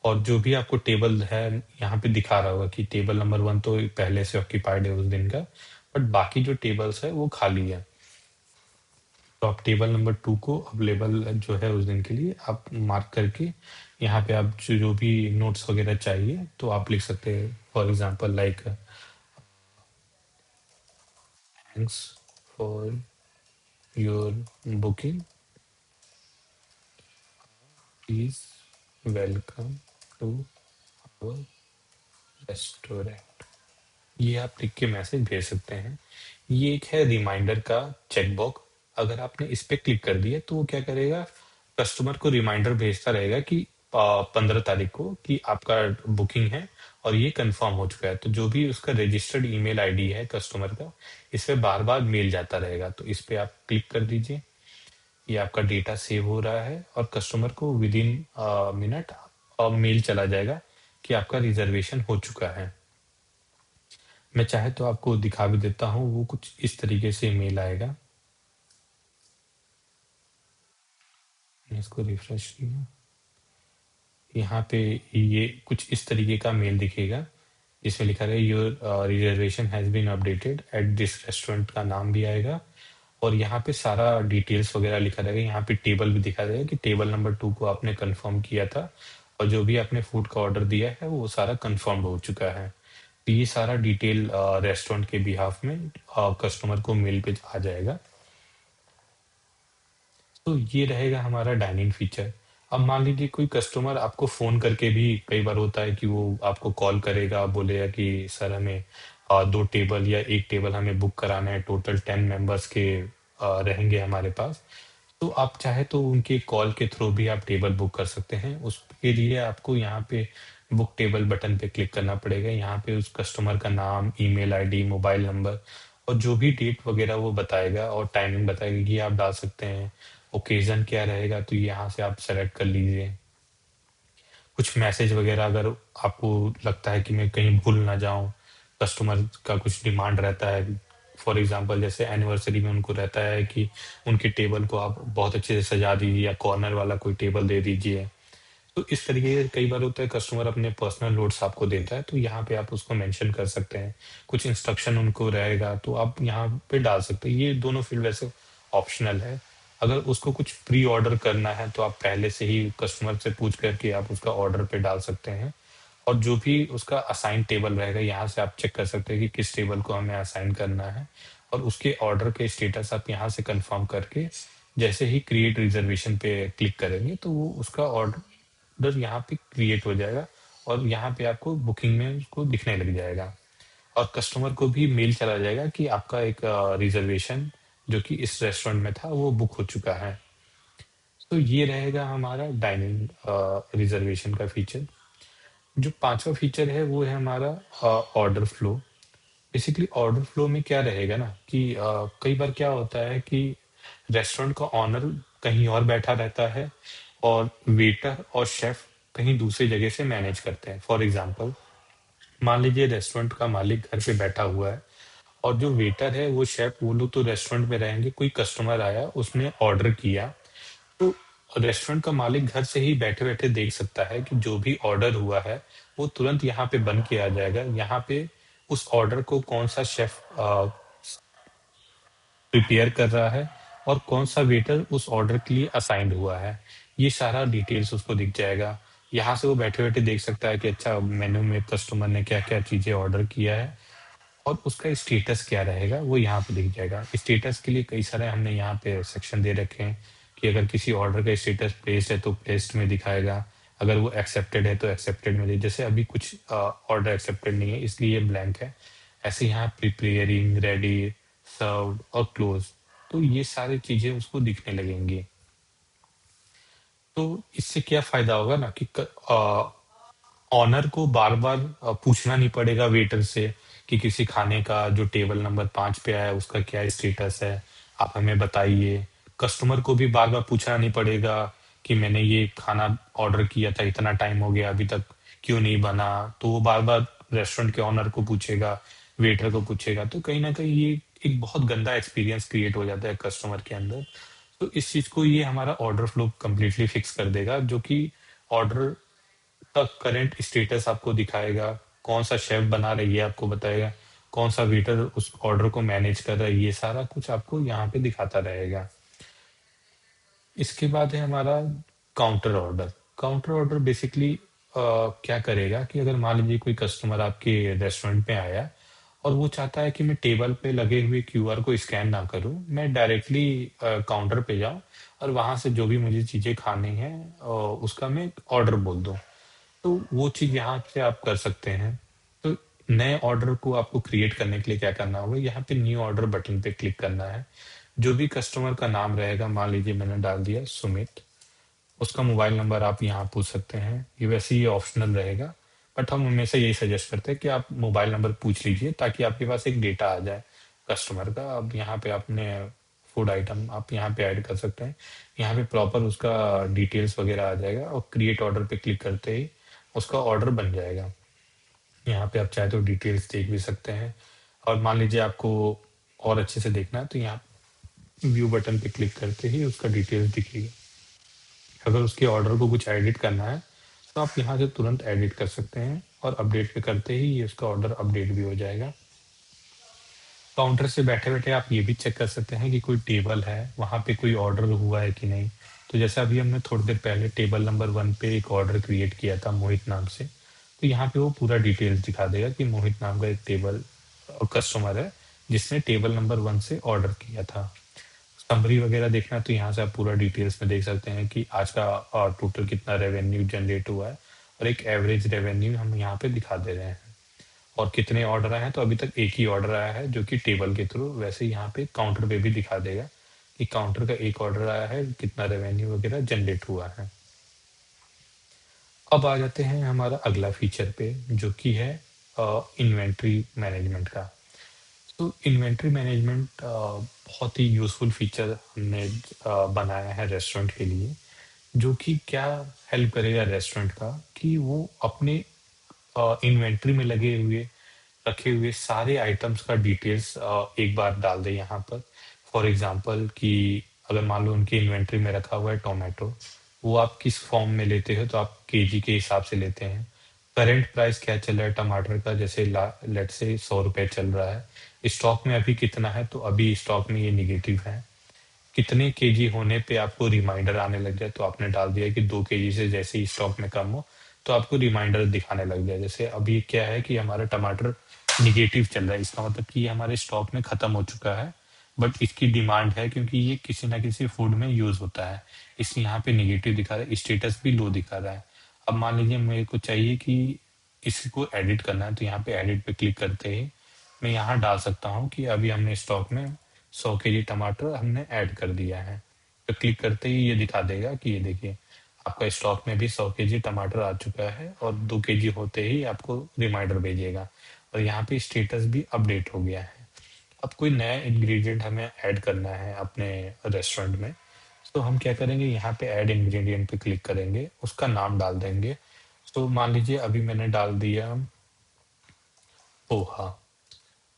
और जो भी आपको टेबल है यहाँ पे दिखा रहा होगा कि टेबल नंबर 1 तो पहले से ऑक्यूपाइड है उस दिन का, बट बाकी जो टेबल्स है वो खाली है। तो आप टेबल नंबर 2 को अवेलेबल जो है उस दिन के लिए आप मार्क करके यहाँ पे आप जो भी नोट्स वगैरह चाहिए तो आप लिख सकते हैं। For example like thanks for your booking, please welcome to our restaurant. ये आप लिख के मैसेज भेज सकते हैं। ये एक है रिमाइंडर का चेकबॉक्स। अगर आपने इस पे क्लिक कर दिया तो वो क्या करेगा, कस्टमर को रिमाइंडर भेजता रहेगा कि 15 तारीख को कि आपका बुकिंग है और ये कंफर्म हो चुका है। तो जो भी उसका रजिस्टर्ड ईमेल आईडी है कस्टमर का, इस पे बार बार मेल जाता रहेगा। तो इस पे आप क्लिक कर दीजिए, ये आपका डेटा सेव हो रहा है और कस्टमर को विद इन मिनट मेल चला जाएगा कि आपका रिजर्वेशन हो चुका है। मैं चाहे तो आपको दिखा भी देता हूँ, वो कुछ इस तरीके से मेल आएगा। मैंने इसको रिफ्रेश किया, यहाँ पे ये कुछ इस तरीके का मेल दिखेगा जिसमें लिखा है your reservation has been updated at this restaurant का नाम भी आएगा और यहाँ पे सारा डिटेल्स वगैरह लिखा रहेगा। यहाँ पे टेबल भी दिखा देगा कि टेबल नंबर 2 को आपने कंफर्म किया था और जो भी आपने फूड का ऑर्डर दिया है वो सारा कंफर्म हो चुका है। तो ये सारा डिटेल रेस्टोरेंट के बिहाफ में कस्टमर को मेल पे आ जाएगा। तो ये रहेगा हमारा डाइनिंग फीचर। अब मान लीजिए कोई कस्टमर आपको फ़ोन करके भी कई बार होता है कि वो आपको कॉल करेगा, बोलेगा कि सर हमें 2 टेबल या 1 टेबल हमें बुक कराना है, टोटल 10 मेंबर्स के रहेंगे हमारे पास। तो आप चाहे तो उनके कॉल के थ्रू भी आप टेबल बुक कर सकते हैं। उसके लिए आपको यहाँ पे बुक टेबल बटन पे क्लिक करना पड़ेगा। यहाँ पे उस कस्टमर का नाम, ईमेल आईडी, मोबाइल नंबर और जो भी डेट वगैरह वो बताएगा और टाइमिंग बताएगा ये आप डाल सकते हैं। ओकेज़न क्या रहेगा तो यहाँ से आप सेलेक्ट कर लीजिए। कुछ मैसेज वगैरह अगर आपको लगता है कि मैं कहीं भूल ना जाऊँ, कस्टमर का कुछ डिमांड रहता है, फॉर एग्ज़ाम्पल जैसे एनिवर्सरी में उनको रहता है कि उनके टेबल को आप बहुत अच्छे से सजा दीजिए या कॉर्नर वाला कोई टेबल दे दीजिए। तो इस तरीके के कई बार होता है कस्टमर अपने पर्सनल नोट्स आपको देता है, तो यहाँ पे आप उसको मेंशन कर सकते हैं। कुछ इंस्ट्रक्शन उनको रहेगा तो आप यहाँ पे डाल सकते हैं। ये दोनों फ़ील्ड वैसे ऑप्शनल है। अगर उसको कुछ प्री ऑर्डर करना है तो आप पहले से ही कस्टमर से पूछ कर के आप उसका ऑर्डर पे डाल सकते हैं। और जो भी उसका असाइन टेबल रहेगा, यहाँ से आप चेक कर सकते हैं कि किस टेबल को हमें असाइन करना है और उसके ऑर्डर के स्टेटस आप यहाँ से कंफर्म करके जैसे ही क्रिएट रिजर्वेशन पे क्लिक करेंगे तो वो उसका ऑर्डर यहाँ पे क्रिएट हो जाएगा और यहाँ पे आपको बुकिंग में उसको दिखने लग जाएगा और कस्टमर को भी मेल चला जाएगा कि आपका एक रिजर्वेशन जो कि इस रेस्टोरेंट में था वो बुक हो चुका है। तो ये रहेगा हमारा डाइनिंग रिजर्वेशन का फीचर। जो पांचवा फीचर है वो है हमारा order flow. Basically order flow में क्या रहेगा ना कि कई बार क्या होता है कि रेस्टोरेंट का ऑनर कहीं और बैठा रहता है और वेटर और शेफ कहीं दूसरी जगह से मैनेज करते हैं। फॉर एग्जांपल मान लीजिए रेस्टोरेंट का मालिक घर पे बैठा हुआ है और जो वेटर है वो शेफ वो लोग तो रेस्टोरेंट में रहेंगे। कोई कस्टमर आया उसने ऑर्डर किया तो रेस्टोरेंट का मालिक घर से ही बैठे-बैठे देख सकता है कि जो भी ऑर्डर हुआ है, वो तुरंत यहाँ पे बन के आ जाएगा। यहाँ पे उस ऑर्डर को कौन-सा शेफ़ प्रिपेयर कर रहा है और कौन-सा वेटर उस ऑर्डर के लिए असाइन्ड हुआ है। ये सारा डिटेल्स उसको दिख जाएगा। यहाँ से वो बैठे-बैठे देख सकता है कि अच्छा मेनू में कस्टमर ने क्या-क्या चीज़ें ऑर्डर किया है और उसका स्टेटस क्या रहेगा वो यहाँ पे दिख जाएगा। स्टेटस के लिए कई सारे हमने यहाँ पे सेक्शन दे रखे हैं कि अगर किसी ऑर्डर का स्टेटस प्लेस्ड है तो प्लेस्ड में दिखाएगा, अगर वो एक्सेप्टेड है तो एक्सेप्टेड में दे जैसे अभी कुछ ऑर्डर एक्सेप्टेड नहीं है इसलिए ये ब्लैंक है। ऐसे यहाँ प्रिपेयरिंग, रेडी, सर्व्ड और क्लोज तो ये सारी चीज़ें उसको दिखने लगेंगी। तो इससे क्या फ़ायदा होगा ना कि ऑनर को बार-बार पूछना नहीं पड़ेगा वेटर से कि किसी खाने का जो टेबल नंबर 5 पे आया है उसका क्या स्टेटस है, आप हमें बताइए। कस्टमर को भी बार-बार पूछना नहीं पड़ेगा कि मैंने ये खाना ऑर्डर किया था, इतना टाइम हो गया अभी तक क्यों नहीं बना? तो वो बार-बार रेस्टोरेंट के ओनर को पूछेगा, वेटर को पूछेगा, तो कहीं न कहीं ये एक बहुत गंदा एक्सपीरियंस क्रिएट हो जाता है कस्टमर के अंदर। तो इस चीज़ को ये हमारा ऑर्डर फ्लो कंप्लीटली फिक्स कर देगा जो कि ऑर्डर का करंट स्टेटस आपको दिखाएगा, कौन-सा शेफ़ बना रही है आपको बताएगा, कौन-सा वेटर उस ऑर्डर को मैनेज कर रहा है, ये सारा कुछ आपको यहाँ पे दिखाता रहेगा। इसके बाद है हमारा counter order. Counter order basically क्या करेगा कि अगर मान लीजिए कोई कस्टमर आपके रेस्टोरेंट में आया और वो चाहता है कि मैं टेबल पे लगे हुए क्यूआर को स्कैन ना करूँ, मैं डायरेक्टली काउंटर पे जाऊँ और वहाँ से जो भी मुझे चीज़ें खानी हैं उसका मैं ऑर्डर बोल दूँ। तो वो चीज़ यहाँ से आप कर सकते हैं। तो नए ऑर्डर को आपको क्रिएट करने के लिए क्या करना होगा, यहाँ पे न्यू ऑर्डर बटन पे क्लिक करना है। जो भी कस्टमर का नाम रहेगा, मान लीजिए मैंने डाल दिया सुमित, उसका मोबाइल नंबर आप यहाँ पूछ सकते हैं। ये वैसे ही ऑप्शनल रहेगा, बट हम हमेशा यही सजेस्ट करते हैं कि आप मोबाइल नंबर पूछ लीजिए ताकि आपके पास एक डेटा आ जाए कस्टमर का। अब यहाँ पे आपने फूड आइटम आप यहाँ पे ऐड कर सकते हैं। यहाँ पे प्रॉपर उसका डिटेल्स वगैरह आ जाएगा और क्रिएट ऑर्डर पे क्लिक करते ही उसका ऑर्डर बन जाएगा। यहाँ पे आप चाहे तो डिटेल्स देख भी सकते हैं और मान लीजिए आपको और अच्छे से देखना है तो यहाँ व्यू बटन पे क्लिक करते ही उसका डिटेल्स दिखेगी। अगर उसके ऑर्डर को कुछ एडिट करना है तो आप यहाँ से तुरंत एडिट कर सकते हैं और अपडेट पे करते ही ये उसका ऑर्डर अपडेट भी हो जाएगा। काउंटर से बैठे-बैठे आप ये भी चेक कर सकते हैं कि कोई टेबल है, वहाँ पे कोई ऑर्डर हुआ है कि नहीं। तो जैसे अभी हमने थोड़ी देर पहले टेबल नंबर 1 पे एक ऑर्डर क्रिएट किया था मोहित नाम से, तो यहाँ पे वो पूरा डिटेल्स दिखा देगा कि मोहित नाम का एक टेबल कस्टमर है, जिसने टेबल नंबर 1 से ऑर्डर किया था। समरी वगैरह देखना है तो यहाँ से आप पूरा डिटेल्स में देख सकते हैं कि आज का टोटल कितना रेवेन्यू जनरेट हुआ है और एक एवरेज रेवेन्यू हम यहाँ पे दिखा दे रहे हैं। और कितने ऑर्डर आए हैं तो अभी तक एक ही ऑर्डर आया है जो कि टेबल के थ्रू, वैसे यहाँ पे काउंटर पे भी दिखा देगा कि काउंटर का एक ऑर्डर आया है, कितना रेवेन्यू वगैरह जनरेट हुआ है। अब आ जाते हैं हमारा अगला फीचर पे जो कि है इन्वेंट्री मैनेजमेंट का। तो इन्वेंट्री मैनेजमेंट बहुत ही यूज़फुल फीचर हमने बनाया है रेस्टोरेंट के लिए, जो कि क्या हेल्प करेगा रेस्टोरेंट का कि वो अपने इन्वेंट्री में लगे हुए रखे हुए सारे आइटम्स का डिटेल्स एक बार डाल दें यहाँ पर। फॉर एग्जांपल कि अगर मान लो उनकी इन्वेंट्री में रखा हुआ है टोमेटो, वो आप किस फॉर्म में लेते हो तो आप केजी के हिसाब से लेते हैं। करंट प्राइस क्या चल रहा है टमाटर का, जैसे लेट्स से 100 रुपए चल रहा है, स्टॉक में अभी कितना है तो अभी स्टॉक में ये निगेटिव है। कितने केजी होने पे आपको रिमाइंडर आने लग जाए तो आपने डाल दिया कि 2 केजी से जैसे ही स्टॉक में कम हो तो आपको रिमाइंडर दिखाने लग जाए। जैसे अभी क्या है कि हमारा टमाटर निगेटिव चल रहा है, इसका मतलब कि ये हमारे स्टॉक में खत्म हो चुका है, बट इसकी डिमांड है क्योंकि ये किसी ना किसी फूड में यूज होता है, इसलिए यहाँ पे निगेटिव दिखा रहा है, स्टेटस भी लो दिखा रहा है। अब मान लीजिए मेरे को चाहिए कि इसको एडिट करना है तो यहाँ पे एडिट पे क्लिक करते ही मैं यहाँ डाल सकता हूँ कि अभी हमने स्टॉक में 100 केजी टमाटर हमने ऐड कर दिया है। तो क्लिक करते ही ये दिखा देगा कि ये देखिए आपका स्टॉक में भी 100 केजी टमाटर आ चुका है और 2 केजी होते ही आपको रिमाइंडर भेजेगा और यहाँ पे स्टेटस भी अपडेट हो गया है। अब कोई नया इंग्रेडिएंट हमें ऐड करना है अपने रेस्टोरेंट में, तो हम क्या करेंगे, यहाँ पे ऐड इंग्रेडिएंट पे क्लिक करेंगे, उसका नाम डाल देंगे। तो मान लीजिए अभी मैंने डाल दिया पोहा,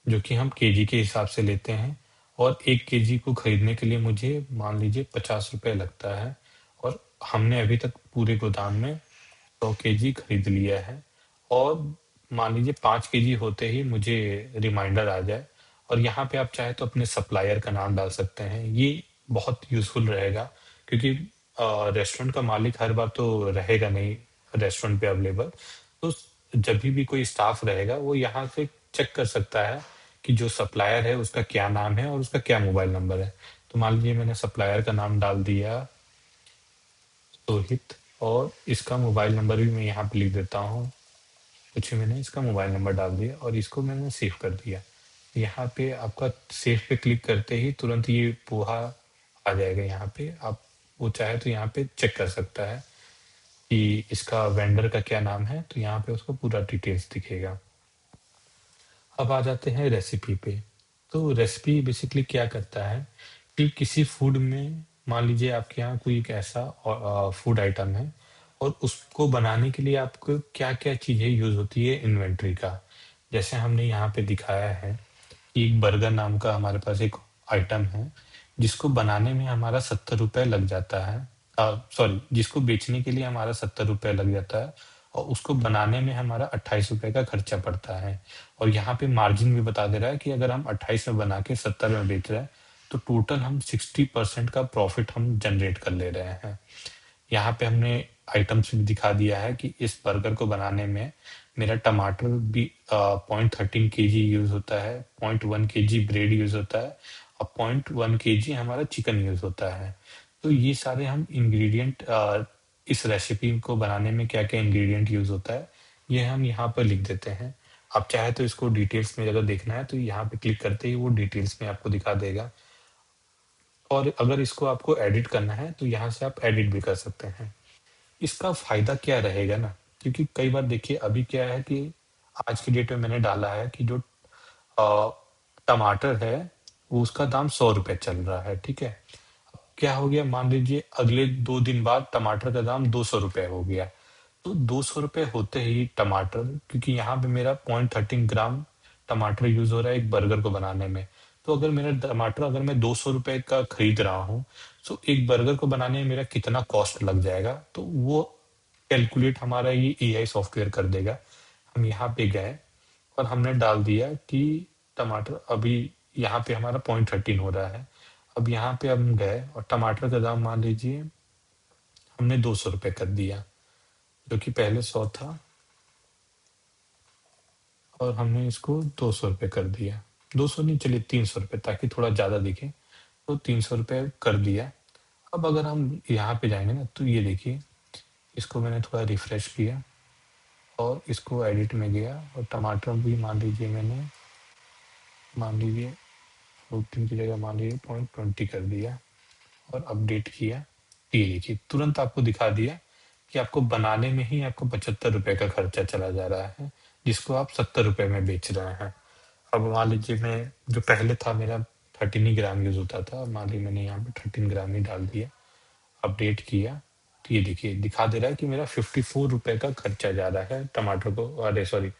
जो कि हम केजी के हिसाब से लेते हैं, और 1 केजी को खरीदने के लिए मुझे मान लीजिए 50 रुपए लगता है, और हमने अभी तक पूरे गोदाम में 100 केजी खरीद लिया है। और मान लीजिए 5 केजी होते ही मुझे रिमाइंडर आ जाए, और यहाँ पे आप चाहे तो अपने सप्लायर का नाम डाल सकते हैं। ये बहुत यूजफुल रहेगा क्योंकि रेस्टोरेंट का मालिक हर बार तो रहेगा नहीं रेस्टोरेंट पे अवेलेबल, तो जब भी कोई स्टाफ रहेगा वो यहाँ से चेक कर सकता है कि जो सप्लायर है उसका क्या नाम है और उसका क्या मोबाइल नंबर है। तो मान लीजिए मैंने सप्लायर का नाम डाल दिया रोहित, और इसका मोबाइल नंबर भी मैं यहाँ पे लिख देता हूँ। कुछ मैंने इसका मोबाइल नंबर डाल दिया और इसको मैंने सेव कर दिया। यहाँ पे आपका सेव पे क्लिक करते ही तुरंत ये पोहा आ जाएगा। यहाँ पे आप वो चाहे तो यहाँ पे चेक कर सकता है कि इसका वेंडर का क्या नाम है, तो यहाँ पे उसको पूरा डिटेल्स दिखेगा। अब आ जाते हैं रेसिपी पे। तो रेसिपी बेसिकली क्या करता है कि किसी फूड में मान लीजिए आपके यहाँ कोई एक ऐसा फूड आइटम है और उसको बनाने के लिए आपको क्या-क्या चीज़ें यूज़ होती है इन्वेंटरी का। जैसे हमने यहाँ पे दिखाया है कि एक बर्गर नाम का हमारे पास एक आइटम है, जिसको बनाने में हमारा 70 रुपए लग जाता है। सॉरी, जिसको बेचने के लिए हमारा 70 रुपए लग जाता है और उसको बनाने में हमारा 28 रुपए का खर्चा पड़ता है। और यहाँ पे मार्जिन भी बता दे रहा है कि अगर हम 28 में बना के 70 में बेच रहे हैं, तो टोटल हम 60% का प्रॉफिट हम जनरेट कर ले रहे हैं। यहाँ पे हमने आइटम्स भी दिखा दिया है कि इस बर्गर को बनाने में मेरा टमाटर भी 0.13 केजी यूज होता है, 0.1 केजी ब्रेड यूज होता है और 0.1 केजी हमारा चिकन यूज होता है। तो ये सारे हम इंग्रेडिएंट इस रेसिपी को बनाने में क्या-क्या इंग्रेडिएंट यूज होता है, ये हम यहाँ पर लिख देते हैं। आप चाहे तो इसको डिटेल्स में अगर देखना है तो यहाँ पे क्लिक करते ही वो डिटेल्स में आपको दिखा देगा, और अगर इसको आपको एडिट करना है तो यहाँ से आप एडिट भी कर सकते हैं। इसका फ़ायदा क्या रहेगा ना, क्योंकि कई बार देखिए अभी क्या है कि आज की डेट में मैंने डाला है कि जो अ, टमाटर है, वो उसका दाम 100 रुपए चल रहा है, ठीक है? क्या हो गया, मान लीजिए अगले 2 दिन बाद टमाटर का दाम 200 रुपए हो गया। तो 200 रुपए होते ही टमाटर, क्योंकि यहाँ पे मेरा 0.13 ग्राम टमाटर यूज़ हो रहा है एक बर्गर को बनाने में। तो अगर मेरा टमाटर अगर मैं 200 रुपए का खरीद रहा हूँ, तो एक बर्गर को बनाने में मेरा कितना कॉस्ट लग जाएगा, तो वो कैलकुलेट हमारा ये एआई सॉफ्टवेयर कर देगा। हम यहाँ पे गए और हमने डाल दिया कि टमाटर अभी यहाँ पे हमारा 0.13 हो रहा है। अब यहाँ पे हम गए और टमाटर का दाम मान लीजिए हमने 200 रुपए कर दिया, जो कि पहले 100 था, और हमने इसको 200 रुपए कर दिया। 200 नहीं, चलिए 300 रुपए, ताकि थोड़ा ज़्यादा दिखे, तो 300 रुपए कर दिया। अब अगर हम यहाँ पे जाएँगे ना तो ये देखिए, इसको मैंने थोड़ा रिफ्रेश किया और इसको एडिट में गया और टमाटर भी मान लीजिए 14 की जगह मान लीजिए 0.20 कर दिया और अपडेट किया। ये देखिए तुरंत आपको दिखा दिया कि आपको बनाने में ही आपको ₹75 का खर्चा चला जा रहा है, जिसको आप ₹70 में बेच रहे हैं। अब मान लीजिए मैं जो पहले था मेरा 13 ही ग्राम यूज़ होता था, अब मान लीजिए मैंने यहाँ पे 13 ग्राम ही डाल दिया, अपडेट किया, तो ये देखिए दिखा दे रहा है कि मेरा ₹54 का खर्चा जा रहा है टमाटर को, अरे सॉरी,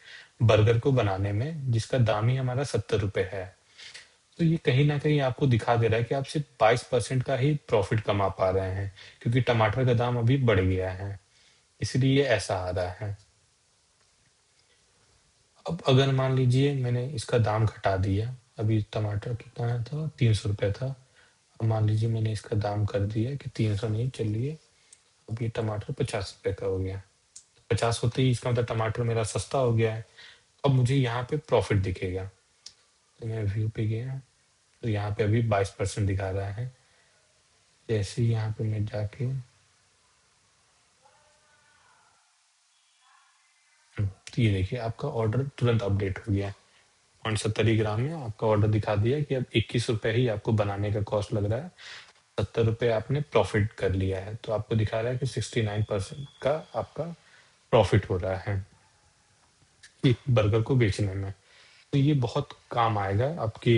बर्गर को बनाने में, जिसका दाम ही हमारा ₹70 है। तो ये कहीं न कहीं आपको दिखा दे रहा है कि आप सिर्फ़ 22% का ही प्रॉफ़िट कमा पा रहे हैं, क्योंकि टमाटर का दाम अभी बढ़ गया है, इसलिए ऐसा आ रहा है। अब अगर मान लीजिए मैंने इसका दाम घटा दिया, अभी टमाटर कितना था, ₹300 था। अब मान लीजिए मैंने इसका दाम कर दिया कि 300 नहीं, चलिए अब ये टमाटर ₹50 का हो गया। 50 होते ही इसका मतलब टमाटर मेरा सस्ता हो गया है। अब मुझे यहाँ पे प्रॉफ़िट दिखेगा। तो मैं व्यू पे गया, तो यहाँ पे अभी 22% दिखा रहा है। जैसे ही यहाँ पे मैं जाके तो ये देखिए आपका ऑर्डर तुरंत अपडेट हो गया है। 0.70 ग्राम में आपका ऑर्डर दिखा दिया कि अब ₹21 ही आपको बनाने का कॉस्ट लग रहा है। ₹70 आपने प्रॉफ़िट कर लिया है। तो आपको दिखा रहा है कि 69% का आपका प्रॉफ़िट हो रहा है, एक बर्गर को बेचने में। तो ये बहुत काम आएगा आपके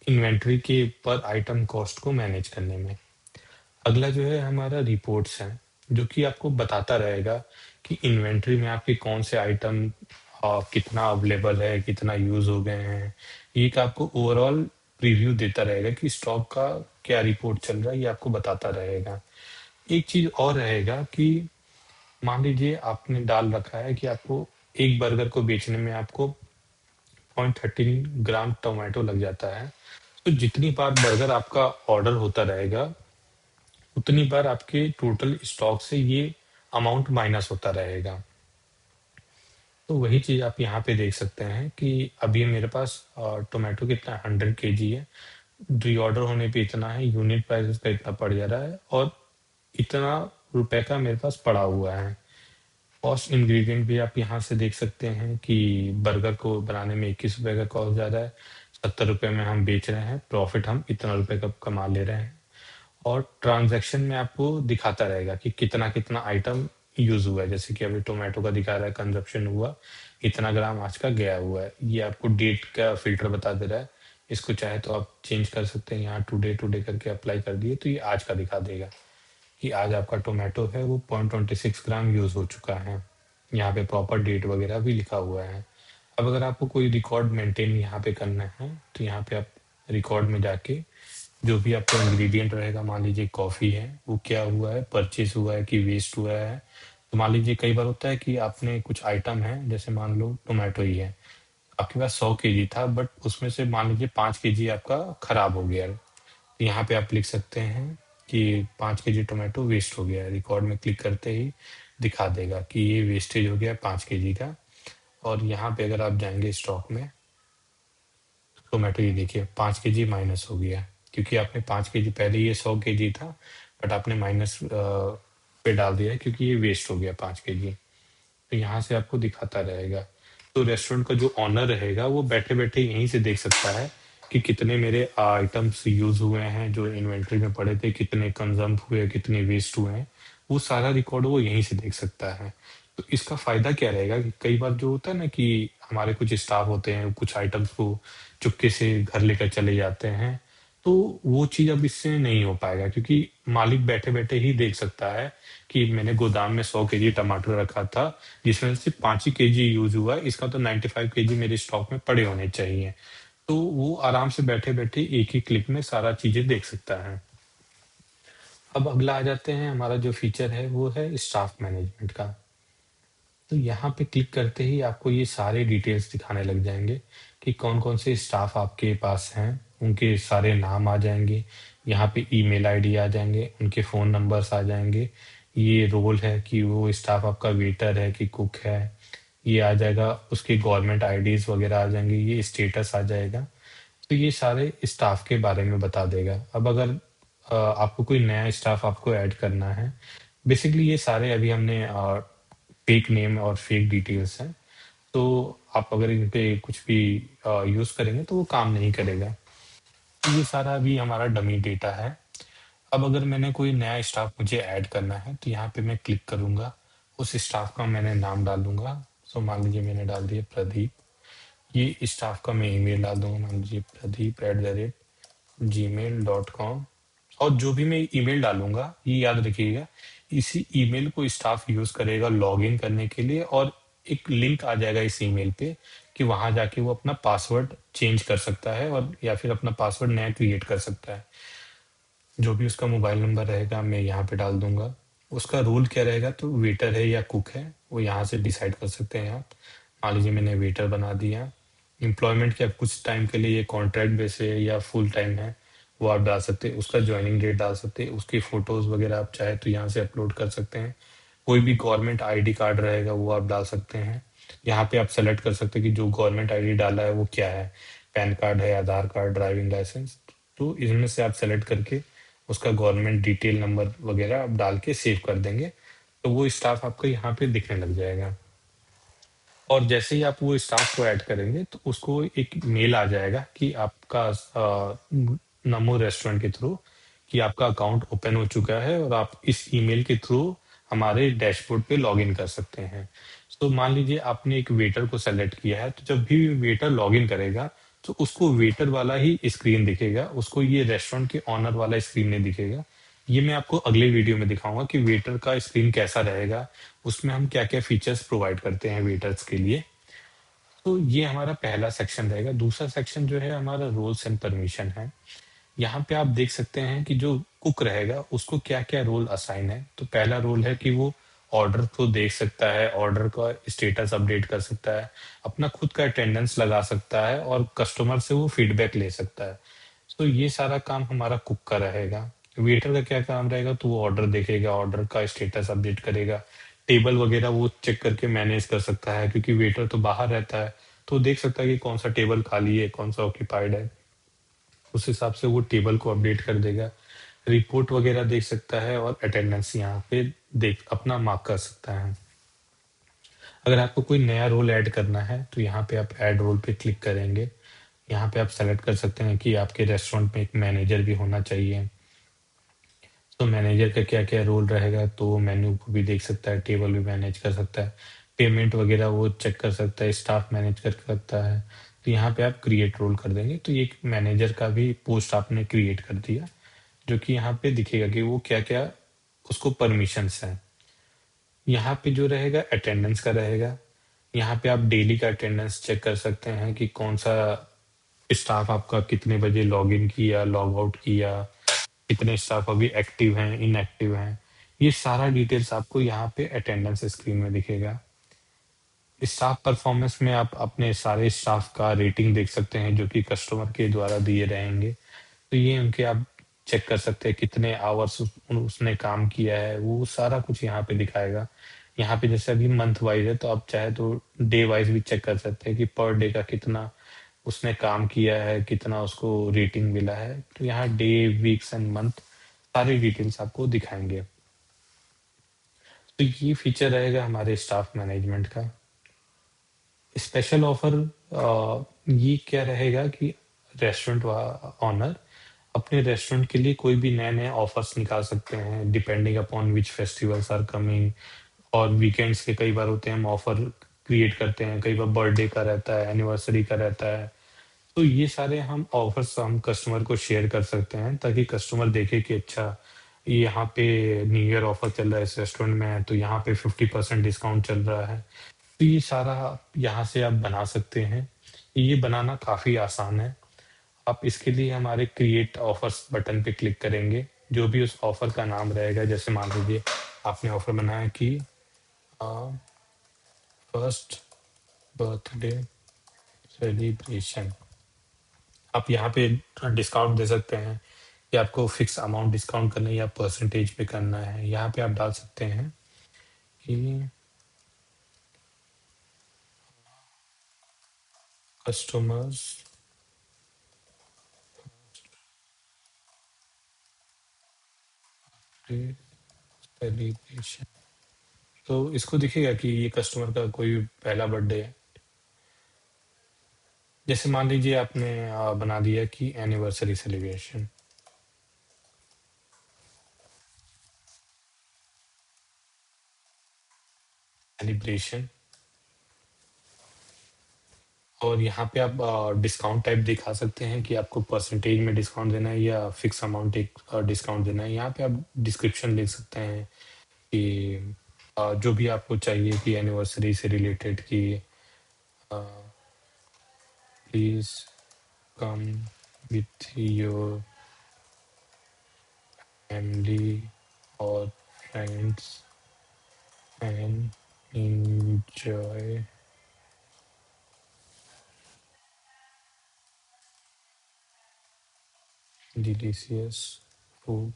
इन्वेंटरी के पर आइटम कॉस्ट को मैनेज करने में। अगला जो है हमारा रिपोर्ट्स है, जो कि आपको बताता रहेगा कि इन्वेंटरी में आपके कौन से आइटम कितना अवेलेबल है, कितना यूज़ हो गए हैं। ये एक आपको ओवरऑल प्रीव्यू देता रहेगा कि स्टॉक का क्या रिपोर्ट चल रहा है, ये आपको बताता रहेगा। एक चीज़ और रहेगा कि मान लीजिए आपने डाल रखा है कि आपको एक बर्गर को बेचने में आपको 0.13 ग्राम टोमेटो लग जाता है। तो जितनी बार बर्गर आपका ऑर्डर होता रहेगा, उतनी बार आपके टोटल स्टॉक से ये अमाउंट माइनस होता रहेगा। तो वही चीज़ आप यहाँ पे देख सकते हैं कि अभी मेरे पास टोमेटो कितना 100 केजी है, रीऑर्डर होने पे इतना है, यूनिट प्राइस इसका इतना पड़ जा रहा है और इतना रुपए का मेरे पास पड़ा हुआ है। कॉस्ट इंग्रेडिएंट भी आप यहाँ से देख सकते हैं कि बर्गर को बनाने में ₹21 का कॉस्ट जा रहा है, ₹70 में हम बेच रहे हैं, प्रॉफिट हम इतना रुपए का कमा ले रहे हैं। और ट्रांजैक्शन में आपको दिखाता रहेगा कि कितना-कितना आइटम यूज़ हुआ है। जैसे कि अभी टोमेटो का दिखा रहा है कंज़म्पशन हुआ, इतना ग्राम आज का गया हुआ है। ये आपको डेट का फ़िल्टर बता दे रहा है। इसको चाहे तो आप चेंज कर सकते हैं, यहाँ टुडे करके अप्लाई कर दिए तो ये आज का दिखा देगा कि आज आपका टोमेटो है वो 0.26 ग्राम यूज़ हो चुका है। यहाँ पे प्रॉपर डेट वगैरह भी लिखा हुआ है। अब अगर आपको कोई रिकॉर्ड मेंटेन यहाँ पे करना है, तो यहाँ पे आप रिकॉर्ड में जाके जो भी आपका इंग्रेडिएंट रहेगा, मान लीजिए कॉफ़ी है, वो क्या हुआ है, परचेज़ हुआ है कि वेस्ट हुआ है। तो मान लीजिए कई बार होता है कि आपने कुछ आइटम है, जैसे मान लो टोमेटो ही है, आपके पास 100 केजी था बट उसमें से मान लीजिए 5 केजी आपका खराब हो गया है। तो यहाँ पे आप लिख सकते हैं कि 5 केजी टोमेटो वेस्ट हो गया है। रिकॉर्ड में क्लिक करते ही दिखा देगा कि ये वेस्टेज हो गया है 5 केजी का। और यहाँ पे अगर आप जाएँगे स्टॉक में, टोमेटो ये देखिए 5 केजी माइनस हो गया, क्योंकि आपने 5 केजी पहले ये 100 केजी था, बट आपने माइनस पे डाल दिया है क्योंकि ये वेस्ट हो गया 5 केजी। तो यहाँ से आपको दिखाता रहेगा। तो रेस्टोरेंट का जो ऑनर रहेगा वो बैठे-बैठे यहीं से देख सकता है कि कितने मेरे आइटम्स यूज़ हुए हैं, जो इन्वेंटरी में पड़े थे, कितने कंज़्यूम हुए, कितने वेस्ट हुए हैं। वो सारा रिकॉर्ड वो यहीं से देख सकता है। तो इसका फ़ायदा क्या रहेगा कि कई बार जो होता है ना कि हमारे कुछ स्टाफ होते हैं, कुछ आइटम्स को चुपके से घर लेकर चले जाते हैं, तो वो चीज़ अब इससे नहीं हो पाएगा क्योंकि मालिक बैठे-बैठे ही देख सकता है कि मैंने गोदाम में 100 केजी टमाटर रखा था, जिसमें से 5 ही केजी यूज़ हुआ है, इसका तो 95 केजी मेरे स्टॉक में पड़े होने चाहिए। तो वो आराम से बैठे-बैठे एक ही क्लिक में सारा चीज़ें देख सकता है। अब अगला आ जाते हैं, हमारा जो फीचर है वो है स्टाफ मैनेजमेंट का। तो यहाँ पे क्लिक करते ही आपको ये सारे डिटेल्स दिखाने लग जाएँगे कि कौन-कौन से स्टाफ आपके पास हैं, उनके सारे नाम आ जाएँगे। यहाँ पे ईमेल आईडी आ जाएँगे, उनके फ़ोन नंबर्स आ जाएँगे। ये रोल है कि वो स्टाफ आपका वेटर है कि कुक है, ये आ जाएगा। उसके गवर्नमेंट आईडीज़ वगैरह आ जाएँगे, ये स्टेटस आ जाएगा। तो ये सारे स्टाफ के बारे में बता देगा। अब अगर आपको कोई नया स्टाफ आपको ऐड करना है, बेसिकली ये सारे अभी हमने फेक नेम और फेक डिटेल्स हैं, तो आप अगर इन पे कुछ भी यूज़ करेंगे तो वो काम नहीं करेगा। तो ये सारा अभी हमारा डमी डेटा है। अब अगर मैंने कोई नया स्टाफ मुझे ऐड करना है तो यहाँ पे मैं क्लिक करूँगा, उस स्टाफ का मैंने नाम डाल दूँगा। सो मान लीजिए मैंने डाल दिया प्रदीप। ये स्टाफ का मैं ईमेल डाल दूँगा, मान लीजिए pradeep@gmail.com। और जो भी मैं ईमेल डालूँगा, ये याद रखिएगा, इसी ईमेल को स्टाफ यूज़ करेगा लॉगिन करने के लिए, और एक लिंक आ जाएगा इस ईमेल पे कि वहाँ जाके वो अपना पासवर्ड चेंज कर सकता है और या फिर अपना पासवर्ड नया क्रिएट कर सकता है। जो भी उसका मोबाइल नंबर रहेगा मैं यहाँ पे डाल दूँगा। उसका रोल क्या रहेगा, तो वेटर है या कुक है, वो यहाँ से डिसाइड कर सकते हैं आप। मान लीजिए मैंने वेटर बना दिया। एम्प्लॉयमेंट क्या कुछ टाइम के लिए ये कॉन्ट्रैक्ट बेस है या फुल टाइम है, वो आप डाल सकते हैं। उसका जॉइनिंग डेट डाल सकते हैं, उसकी फ़ोटोज़ वगैरह आप चाहे तो यहाँ से अपलोड कर सकते हैं। कोई भी गवर्नमेंट आईडी कार्ड रहेगा वो आप डाल सकते हैं। यहाँ पे आप सेलेक्ट कर सकते हैं कि जो गवर्नमेंट आईडी डाला है वो क्या है, पैन कार्ड है, आधार कार्ड, ड्राइविंग लाइसेंस। तो इसमें से आप सेलेक्ट करके उसका गवर्नमेंट डिटेल नंबर वगैरह आप डाल के सेव कर देंगे, तो वो स्टाफ आपको यहाँ पे दिखने लग जाएगा। और जैसे ही आप वो स्टाफ को ऐड करेंगे तो उसको एक मेल आ जाएगा कि आपका नमो रेस्टोरेंट के थ्रू कि आपका अकाउंट ओपन हो चुका है और आप इस ईमेल के थ्रू हमारे डैशबोर्ड पे लॉगिन कर सकते हैं। तो मान लीजिए आपने एक वेटर को सेलेक्ट किया है, तो जब भी वेटर लॉगिन करेगा तो उसको वेटर वाला ही स्क्रीन दिखेगा, उसको ये रेस्टोरेंट के ऑनर वाला स्क्रीन नहीं दिखेगा। ये मैं आपको अगले वीडियो में दिखाऊंगा कि वेटर का स्क्रीन कैसा रहेगा, उसमें हम क्या क्या फीचर्स प्रोवाइड करते हैं वेटर्स के लिए। तो ये हमारा पहला सेक्शन रहेगा। दूसरा सेक्शन जो है हमारा रोल्स एंड परमिशन है। यहाँ पे आप देख सकते हैं कि जो कुक रहेगा उसको क्या क्या रोल असाइन है। तो पहला रोल है कि वो ऑर्डर को देख सकता है, ऑर्डर का स्टेटस अपडेट कर सकता है, अपना खुद का अटेंडेंस लगा सकता है और कस्टमर से वो फीडबैक ले सकता है। तो ये सारा काम हमारा कुक का रहेगा। वेटर का क्या काम रहेगा, तो वो ऑर्डर देखेगा, ऑर्डर का स्टेटस अपडेट करेगा, टेबल वगैरह वो चेक करके मैनेज कर सकता है क्योंकि वेटर तो बाहर रहता है, तो देख सकता है कि कौन सा टेबल खाली है, कौन सा ऑक्यूपाइड है, उस हिसाब से वो टेबल को अपडेट कर देगा। रिपोर्ट वगैरह देख सकता है और अटेंडेंस यहाँ पे देख अपना मार्क कर सकता है। अगर आपको कोई नया रोल ऐड करना है तो यहाँ पे आप ऐड रोल पे क्लिक करेंगे। यहाँ पे आप सेलेक्ट कर सकते हैं कि आपके रेस्टोरेंट में एक मैनेजर भी होना चाहिए। तो मैनेजर का क्या क्या रोल रहेगा, तो वो मेन्यू को भी देख सकता है, टेबल भी मैनेज कर सकता है, पेमेंट वगैरह वो चेक कर सकता है, स्टाफ मैनेज कर सकता है। तो यहाँ पे आप क्रिएट रोल कर देंगे तो ये एक मैनेजर का भी पोस्ट आपने क्रिएट कर दिया, जो कि यहाँ पे दिखेगा कि वो क्या क्या उसको परमिशंस हैं। यहाँ पे जो रहेगा अटेंडेंस का रहेगा। यहाँ पे आप डेली का अटेंडेंस चेक कर सकते हैं कि कौन सा स्टाफ आपका कितने बजे लॉग इन किया, लॉग आउट किया, कितने स्टाफ अभी एक्टिव हैं, इनएक्टिव हैं। ये सारा डिटेल्स आपको यहाँ पे अटेंडेंस स्क्रीन में दिखेगा। स्टाफ परफॉर्मेंस में आप अपने सारे स्टाफ का रेटिंग देख सकते हैं जो कि कस्टमर के द्वारा दिए रहेंगे। तो ये उनके आप चेक कर सकते हैं कितने आवर्स उसने काम किया है, वो सारा कुछ यहाँ पे दिखाएगा। यहाँ पे जैसे अभी मंथ वाइज है तो आप चाहे तो डे वाइज भी चेक कर सकते हैं कि पर डे का कितना उसने काम किया है, कितना उसको रेटिंग मिला है। तो यहाँ डे, वीक्स एंड मंथ सारी डिटेल्स आपको दिखाएंगे। तो ये फीचर रहेगा हमारे स्टाफ मैनेजमेंट का। स्पेशल ऑफर ये क्या रहेगा कि रेस्टोरेंट ऑनर अपने रेस्टोरेंट के लिए कोई भी नए नए ऑफर्स निकाल सकते हैं depending upon which festivals are coming. और वीकेंड्स के कई बार होते हैं, हम ऑफर क्रिएट करते हैं, कई बार बर्थडे का रहता है, एनिवर्सरी का रहता है। तो ये सारे हम ऑफर्स हम कस्टमर को शेयर कर सकते हैं ताकि कस्टमर देखे कि अच्छा ये यहाँ पे न्यू ईयर ऑफर चल रहा है इस रेस्टोरेंट में, तो यहाँ पे 50% डिस्काउंट चल रहा है। तो ये सारा यहाँ से आप बना सकते हैं। ये बनाना काफ़ी आसान है। आप इसके लिए हमारे क्रिएट ऑफर्स बटन पे क्लिक करेंगे। जो भी उस ऑफर का नाम रहेगा, जैसे मान लीजिए आपने ऑफर बनाया कि फर्स्ट बर्थडे सेलिब्रेशन। आप यहाँ पे डिस्काउंट दे सकते हैं कि आपको फिक्स अमाउंट डिस्काउंट करना है या परसेंटेज पे करना है। यहाँ पे आप डाल सकते हैं कि कस्टमर्स सेलिब्रेशन। तो इसको दिखेगा कि ये कस्टमर का कोई पहला बर्थडे है। जैसे मान लीजिए आपने बना दिया कि एनिवर्सरी सेलिब्रेशन। सेलिब्रेशन, और यहाँ पे आप डिस्काउंट टाइप दिखा सकते हैं कि आपको परसेंटेज में डिस्काउंट देना है या फिक्स अमाउंट एक डिस्काउंट देना है। यहाँ पे आप डिस्क्रिप्शन लिख सकते हैं कि जो भी आपको चाहिए कि एनिवर्सरी से रिलेटेड कि please come with your family और friends and enjoy delicious food.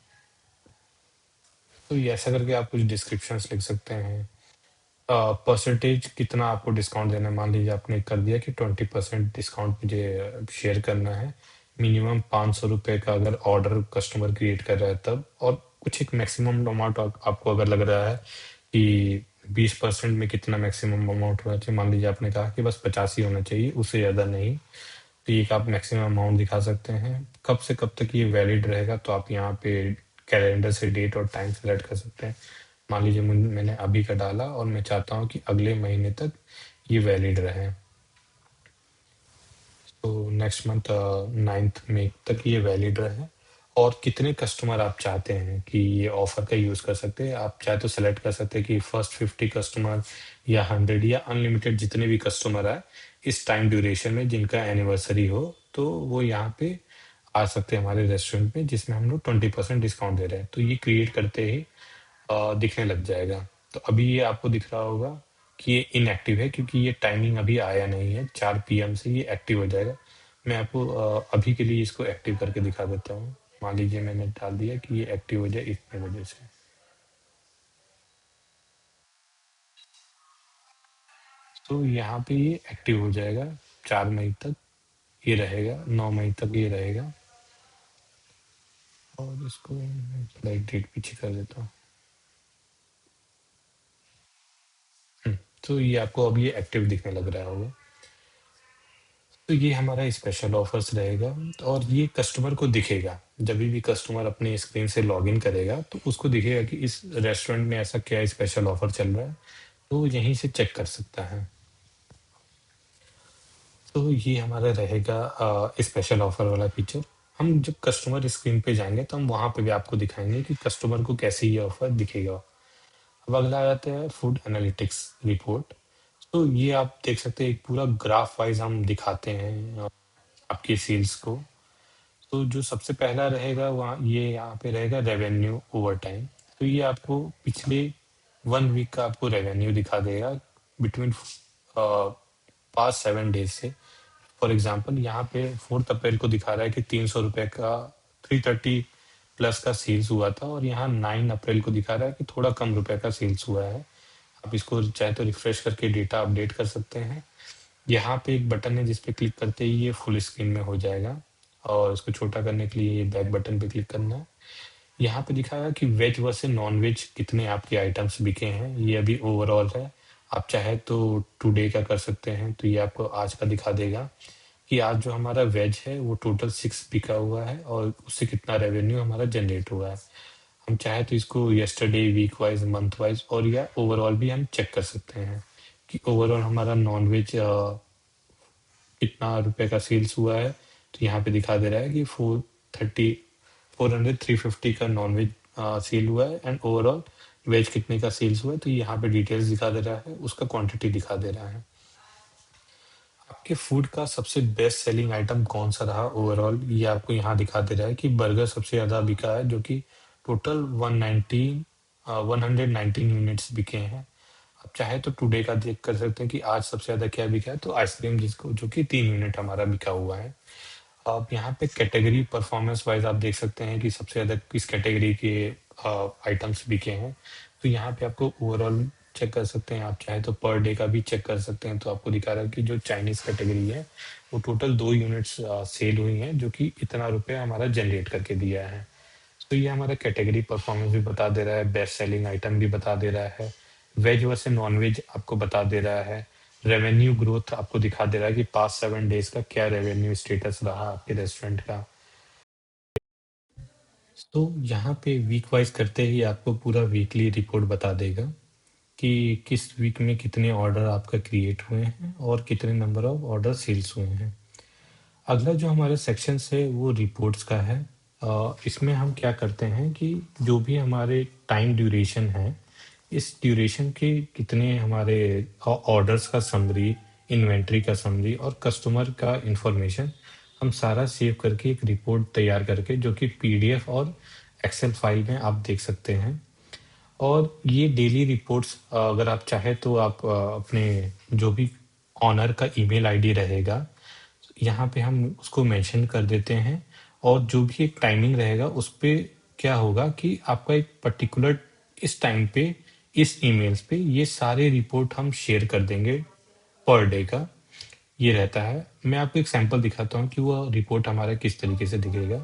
तो ये ऐसा करके आप कुछ डिस्क्रिप्शंस लिख सकते हैं। परसेंटेज कितना आपको डिस्काउंट देना है, मान लीजिए आपने कर दिया कि 20% डिस्काउंट मुझे शेयर करना है। मिनिमम 500 रुपये का अगर ऑर्डर कस्टमर क्रिएट कर रहा है तब, और कुछ एक मैक्सिमम अमाउंट आपको अगर लग रहा है कि 20% में कितना मैक्सिमम अमाउंट होना चाहिए, मान लीजिए आपने कहा कि बस 50 ही होना चाहिए, उससे ज़्यादा नहीं। तो एक आप मैक्सिमम अमाउंट दिखा सकते हैं। कब से कब तक ये वैलिड रहेगा, तो आप यहाँ पे कैलेंडर से डेट और टाइम सेलेक्ट कर सकते हैं। मान लीजिए मैंने अभी का डाला और मैं चाहता हूँ कि अगले महीने तक ये वैलिड रहे। तो नेक्स्ट मंथ 9th मई तक ये वैलिड रहे। और कितने कस्टमर आप चाहते हैं कि ये ऑफर का यूज़ कर सकते हैं, आप चाहे तो सेलेक्ट कर सकते हैं कि फर्स्ट 50 कस्टमर या 100 या अनलिमिटेड जितने भी कस्टमर आए इस टाइम ड्यूरेशन में जिनका एनिवर्सरी हो, तो वो यहाँ पे आ सकते हैं हमारे रेस्टोरेंट में, जिसमें हम लोग 20% डिस्काउंट दे रहे हैं। तो ये क्रिएट करते ही दिखने लग जाएगा। तो अभी ये आपको दिख रहा होगा कि ये इनएक्टिव है क्योंकि ये टाइमिंग अभी आया नहीं है। 4 पीएम से ये एक्टिव हो जाएगा। मैं आपको अभी के लिए इसको एक्टिव करके दिखा देता हूँ। मान लीजिए मैंने डाल दिया कि ये एक्टिव हो जाए इतने बजे से। तो यहाँ पे ये एक्टिव हो जाएगा 4 मई तक ये रहेगा, 9 मई तक ये रहेगा। और इसको मैं थोड़ा एक डेट पीछे कर देता हूँ। तो ये आपको अब ये एक्टिव दिखने लग रहा होगा। तो ये हमारा स्पेशल ऑफर्स रहेगा, और ये कस्टमर को दिखेगा। जब भी कस्टमर अपने स्क्रीन से लॉगिन करेगा तो उसको दिखेगा कि इस रेस्टोरेंट में ऐसा क्या स्पेशल ऑफर चल रहा है, तो यहीं से चेक कर सकता है। तो ये हमारा रहेगा स्पेशल ऑफर वाला फीचर। हम जब कस्टमर स्क्रीन पे जाएंगे तो हम वहाँ पे भी आपको दिखाएंगे कि कस्टमर को कैसे ये ऑफर दिखेगा। अब अगला आ जाता है फूड एनालिटिक्स रिपोर्ट। तो ये आप देख सकते हैं एक पूरा ग्राफ वाइज हम दिखाते हैं आपके सेल्स को। तो जो सबसे पहला रहेगा वहाँ ये यहाँ पे रहेगा रेवेन्यू ओवर टाइम। तो ये आपको पिछले 1 वीक का आपको रेवेन्यू दिखा देगा बिटवीन पास्ट 7 डेज से। फॉर एग्जांपल यहाँ पे 4 अप्रैल को दिखा रहा है कि 300 रुपये का 330 प्लस का सेल्स हुआ था, और यहाँ 9 अप्रैल को दिखा रहा है कि थोड़ा कम रुपए का सेल्स हुआ है। आप इसको चाहे तो रिफ्रेश करके डेटा अपडेट कर सकते हैं। यहाँ पे एक बटन है जिस पे क्लिक करते ही ये फुल स्क्रीन में हो जाएगा, और इसको छोटा करने के लिए ये बैक बटन पे क्लिक करना है। यहाँ पे दिखाया कि वेज वर्सेस नॉन वेज कितने आपके आइटम्स बिके हैं, ये अभी ओवरऑल है। आप चाहे तो टुडे का कर सकते हैं, तो ये आपको आज का दिखा देगा कि आज जो हमारा वेज है वो टोटल 6 बिका हुआ है और उससे कितना रेवेन्यू हमारा जनरेट हुआ है। हम चाहे तो इसको yesterday, week wise, month wise और या ओवरऑल भी हम चेक कर सकते हैं कि ओवरऑल हमारा नॉन वेज कितना रुपए का सेल्स हुआ है। तो यहाँ पे दिखा दे रहा है कि 350 का नॉन वेज सेल हुआ है, एंड ओवरऑल वेज कितने का सेल्स हुआ है। तो यहाँ पे डिटेल्स दिखा दे रहा है, उसका क्वांटिटी दिखा दे रहा है। आपके फूड का सबसे बेस्ट सेलिंग आइटम कौन सा रहा ओवरऑल, ये आपको यहाँ दिखा दे रहा है कि बर्गर सबसे ज़्यादा बिका है, जो कि टोटल 119 यूनिट्स बिके हैं। आप चाहे तो टुडे का देख कर सकते हैं कि आज सबसे ज़्यादा क्या बिका है, तो आइसक्रीम जिसको जो कि 3 यूनिट हमारा बिका हुआ है। आप यहाँ पे कैटेगरी परफॉर्मेंस वाइज आप देख सकते हैं कि सबसे ज़्यादा किस कैटेगरी के आइटम्स बिके हैं। तो यहाँ पे आपको ओवरऑल चेक कर सकते हैं। आप चाहे तो पर डे का भी चेक कर सकते हैं। तो आपको दिखा रहा है कि जो चाइनीज़ कैटेगरी है वो टोटल 2 यूनिट्स सेल हुई हैं, जो कि इतना रुपया हमारा जनरेट करके दिया है। तो ये हमारा कैटेगरी परफॉर्मेंस भी बता दे रहा है, बेस्ट सेलिंग आइटम भी बता दे रहा है, वेज वर्सेस नॉन वेज आपको बता दे रहा है, रेवेन्यू ग्रोथ आपको दिखा दे रहा है कि पास्ट 7 डेज का क्या रेवेन्यू स्टेटस रहा आपके रेस्टोरेंट का। तो यहाँ पे वीक वाइज करते ही आपको पूरा वीकली रिपोर्ट बता देगा कि किस वीक में कितने ऑर्डर आपका क्रिएट हुए हैं और कितने नंबर ऑफ ऑर्डर सेल्स हुए हैं। अगला जो हमारा सेक्शंस है वो रिपोर्ट्स का है। इसमें हम क्या करते हैं कि जो भी हमारे टाइम ड्यूरेशन है, इस ड्यूरेशन के कितने हमारे ऑर्डर्स का समरी, इन्वेंट्री का समरी और कस्टमर का इंफॉर्मेशन हम सारा सेव करके एक रिपोर्ट तैयार करके जो कि पीडीएफ और एक्सेल फाइल में आप देख सकते हैं। और ये डेली रिपोर्ट्स अगर आप चाहे तो आप अपने जो भी ऑनर का ईमेल आईडी रहेगा, यहाँ पे हम उसको मेंशन कर देते हैं और जो भी एक टाइमिंग रहेगा उस पे क्या होगा कि आपका एक पर्टिकुलर इस टाइम पे इस ईमेल्स पे ये सारे रिपोर्ट हम शेयर कर देंगे पर डे का। ये रहता है। मैं आपको एक सैंपल दिखाता हूँ कि वो रिपोर्ट हमारा किस तरीके से दिखेगा।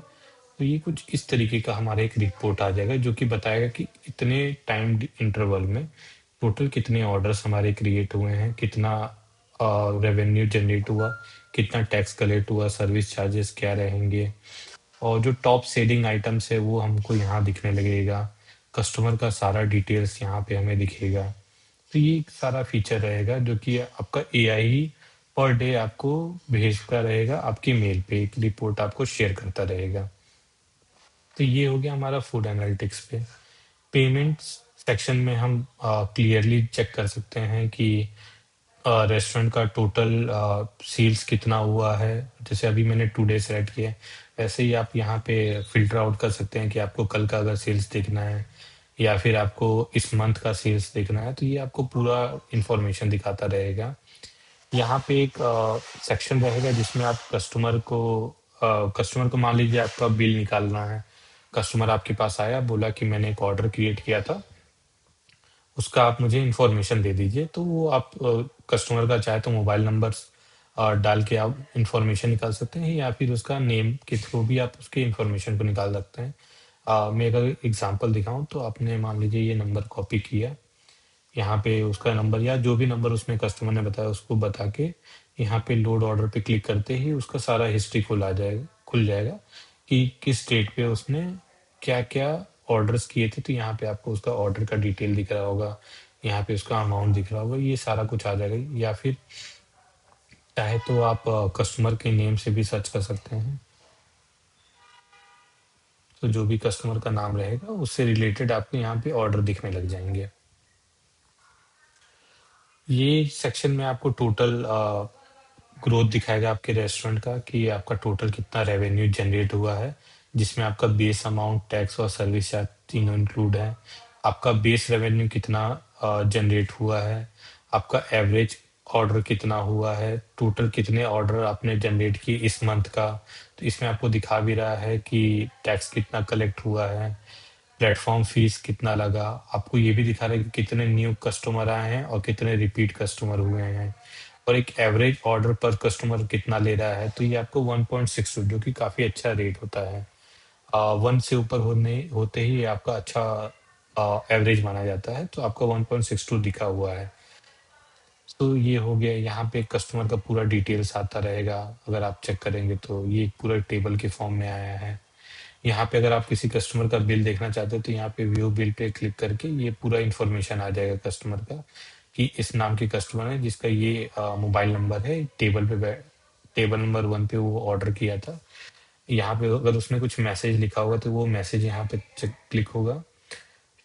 तो ये कुछ इस तरीके का हमारा एक रिपोर्ट आ जाएगा जो कि बताएगा कि इतने टाइम इंटरवल में टोटल कितने ऑर्डर्स हमारे क्रिएट हुए हैं, कितना रेवेन्यू जनरेट हुआ, कितना टैक्स कलेक्ट हुआ, सर्विस चार्जेस क्या रहेंगे और जो टॉप सेलिंग आइटम्स है वो हमको यहाँ दिखने लगेगा। कस्टमर का सारा डिटेल्स यहाँ पे हमें दिखेगा। तो ये एक सारा फीचर रहेगा जो कि आपका एआई पर डे आपको भेजता रहेगा, आपकी मेल पे एक रिपोर्ट आपको शेयर करता रहेगा। तो ये हो गया हमारा फूड एनालिटिक्स पे। पेमेंट्स सेक्शन में हम क्लियरली चेक कर सकते हैं कि रेस्टोरेंट का टोटल सेल्स कितना हुआ है। जैसे अभी मैंने 2 डे सेलेक्ट किया है, वैसे ही आप यहाँ पे फ़िल्टर आउट कर सकते हैं कि आपको कल का अगर सेल्स देखना है या फिर आपको इस मंथ का सेल्स देखना है, तो ये आपको पूरा इन्फॉर्मेशन दिखाता रहेगा। यहाँ पे एक सेक्शन रहेगा जिसमें आप कस्टमर को मान लीजिए आपका बिल निकालना है। कस्टमर आपके पास आया, बोला कि मैंने एक ऑर्डर क्रिएट किया था, उसका आप मुझे इन्फॉर्मेशन दे दीजिए। तो वो आप कस्टमर का चाहे तो मोबाइल नंबर डाल के आप इन्फॉर्मेशन निकाल सकते हैं या फिर उसका नेम के थ्रू भी आप उसके इन्फॉर्मेशन को निकाल सकते हैं। मैं अगर एग्जांपल दिखाऊं तो आपने मान लीजिए ये नंबर कॉपी किया, यहाँ पे उसका नंबर या जो भी नंबर उसमें कस्टमर ने बताया उसको बता के यहाँ पे लोड ऑर्डर पे क्लिक करते ही उसका सारा हिस्ट्री खुल जाएगा कि किस डेट पे उसने क्या क्या ऑर्डर्स किए थे। तो यहाँ पे आपको उसका ऑर्डर का डिटेल दिख रहा होगा, यहाँ पे उसका अमाउंट दिख रहा होगा, ये सारा कुछ आ जाएगा। या फिर चाहे तो आप कस्टमर के नेम से भी सर्च कर सकते हैं। तो जो भी कस्टमर का नाम रहेगा उससे रिलेटेड आपको यहाँ पे ऑर्डर दिखने लग जाएंगे। ये सेक्शन में आपको टोटल ग्रोथ दिखाएगा आपके रेस्टोरेंट का कि आपका टोटल कितना रेवेन्यू जनरेट हुआ है, जिसमें आपका बेस अमाउंट, टैक्स और सर्विस चार्ज तीनों इंक्लूड है। आपका बेस रेवेन्यू कितना जनरेट हुआ है, आपका एवरेज ऑर्डर कितना हुआ है, टोटल कितने ऑर्डर आपने जनरेट किए इस मंथ का। तो इसमें आपको दिखा भी रहा है कि टैक्स कितना कलेक्ट हुआ है, प्लेटफॉर्म फीस कितना लगा। आपको ये भी दिखा रहा है कि कितने न्यू कस्टमर आए हैं और कितने रिपीट कस्टमर हुए हैं और एक एवरेज ऑर्डर पर कस्टमर कितना ले रहा है। तो ये आपको 1.62 जो कि काफ़ी अच्छा रेट होता है। 1 से ऊपर होने होते ही ये आपका अच्छा एवरेज माना जाता है, तो आपका 1.62 दिखा हुआ है। तो ये हो गया, यहाँ पे कस्टमर का पूरा डिटेल्स आता रहेगा। अगर आप चेक करेंगे तो ये पूरा टेबल के फॉर्म में आया है। यहाँ पे अगर आप किसी कस्टमर का बिल देखना चाहते हो तो यहाँ पे व्यू बिल पे क्लिक करके ये पूरा इन्फॉर्मेशन आ जाएगा कस्टमर का कि इस नाम के कस्टमर है जिसका ये मोबाइल नंबर है, टेबल नंबर 1 पे वो ऑर्डर किया था। यहाँ पे अगर उसने कुछ मैसेज लिखा होगा तो वो मैसेज यहाँ पे क्लिक होगा,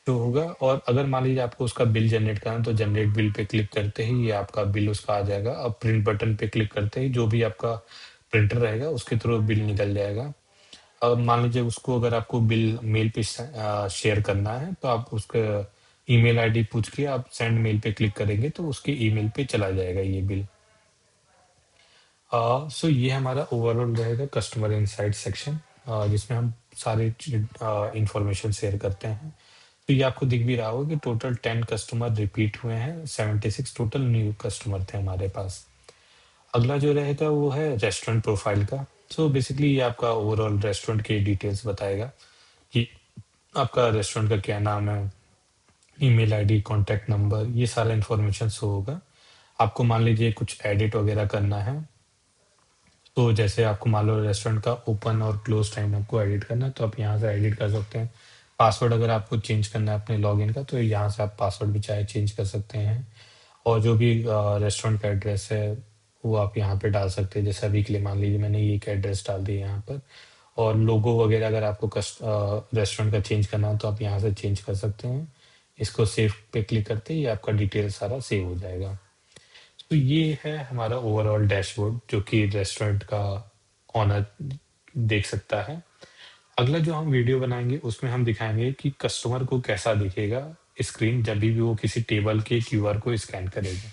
शो होगा। और अगर मान लीजिए आपको उसका बिल जनरेट करना है तो जनरेट बिल पे क्लिक करते ही ये आपका बिल उसका आ जाएगा। अब प्रिंट बटन पे क्लिक करते ही जो भी आपका प्रिंटर रहेगा उसके थ्रू बिल निकल जाएगा। अब मान लीजिए उसको अगर आपको बिल मेल पे शेयर करना है तो आप उसका ईमेल आईडी पूछ के आप सेंड मेल पे क्लिक करेंगे तो उसके ईमेल पे चला जाएगा ये बिल। सो ये हमारा ओवरऑल रहेगा कस्टमर इनसाइट सेक्शन, जिसमें हम सारे इंफॉर्मेशन शेयर करते हैं। तो ये आपको दिख भी रहा होगा कि टोटल 10 कस्टमर रिपीट हुए हैं, 76 टोटल न्यू कस्टमर थे हमारे पास। अगला जो रहेगा वो है रेस्टोरेंट प्रोफाइल का। सो बेसिकली ये आपका ओवरऑल रेस्टोरेंट के डिटेल्स बताएगा कि आपका रेस्टोरेंट का क्या नाम है, ईमेल आईडी, कॉन्टैक्ट नंबर, ये सारा इन्फॉर्मेशन शो होगा। आपको मान लीजिए कुछ एडिट वगैरह करना है तो जैसे आपको मान लो रेस्टोरेंट का ओपन और क्लोज टाइम आपको एडिट करना है तो आप यहाँ से एडिट कर सकते हैं। पासवर्ड अगर आपको चेंज करना है अपने लॉगिन का, तो यहाँ से आप पासवर्ड भी चाहे चेंज कर सकते हैं। और जो भी रेस्टोरेंट का एड्रेस है, वो आप यहाँ पे डाल सकते हैं। जैसे अभी के लिए मान लीजिए मैंने ये एक एड्रेस डाल दिया यहाँ पर। और लोगो वगैरह अगर आपको रेस्टोरेंट का चेंज करना हो, तो आप यहाँ से चेंज कर सकते हैं। इसको सेव पे क्लिक करते ही आपका डिटेल सारा सेव हो जाएगा। तो ये है हमारा ओवरऑल डैशबोर्ड, जो कि रेस्टोरेंट का ऑनर देख सकता है। अगला जो हम वीडियो बनाएँगे, उसमें हम दिखाएँगे कि कस्टमर को कैसा दिखेगा स्क्रीन जब भी वो किसी टेबल के क्यूआर को स्कैन करेगा।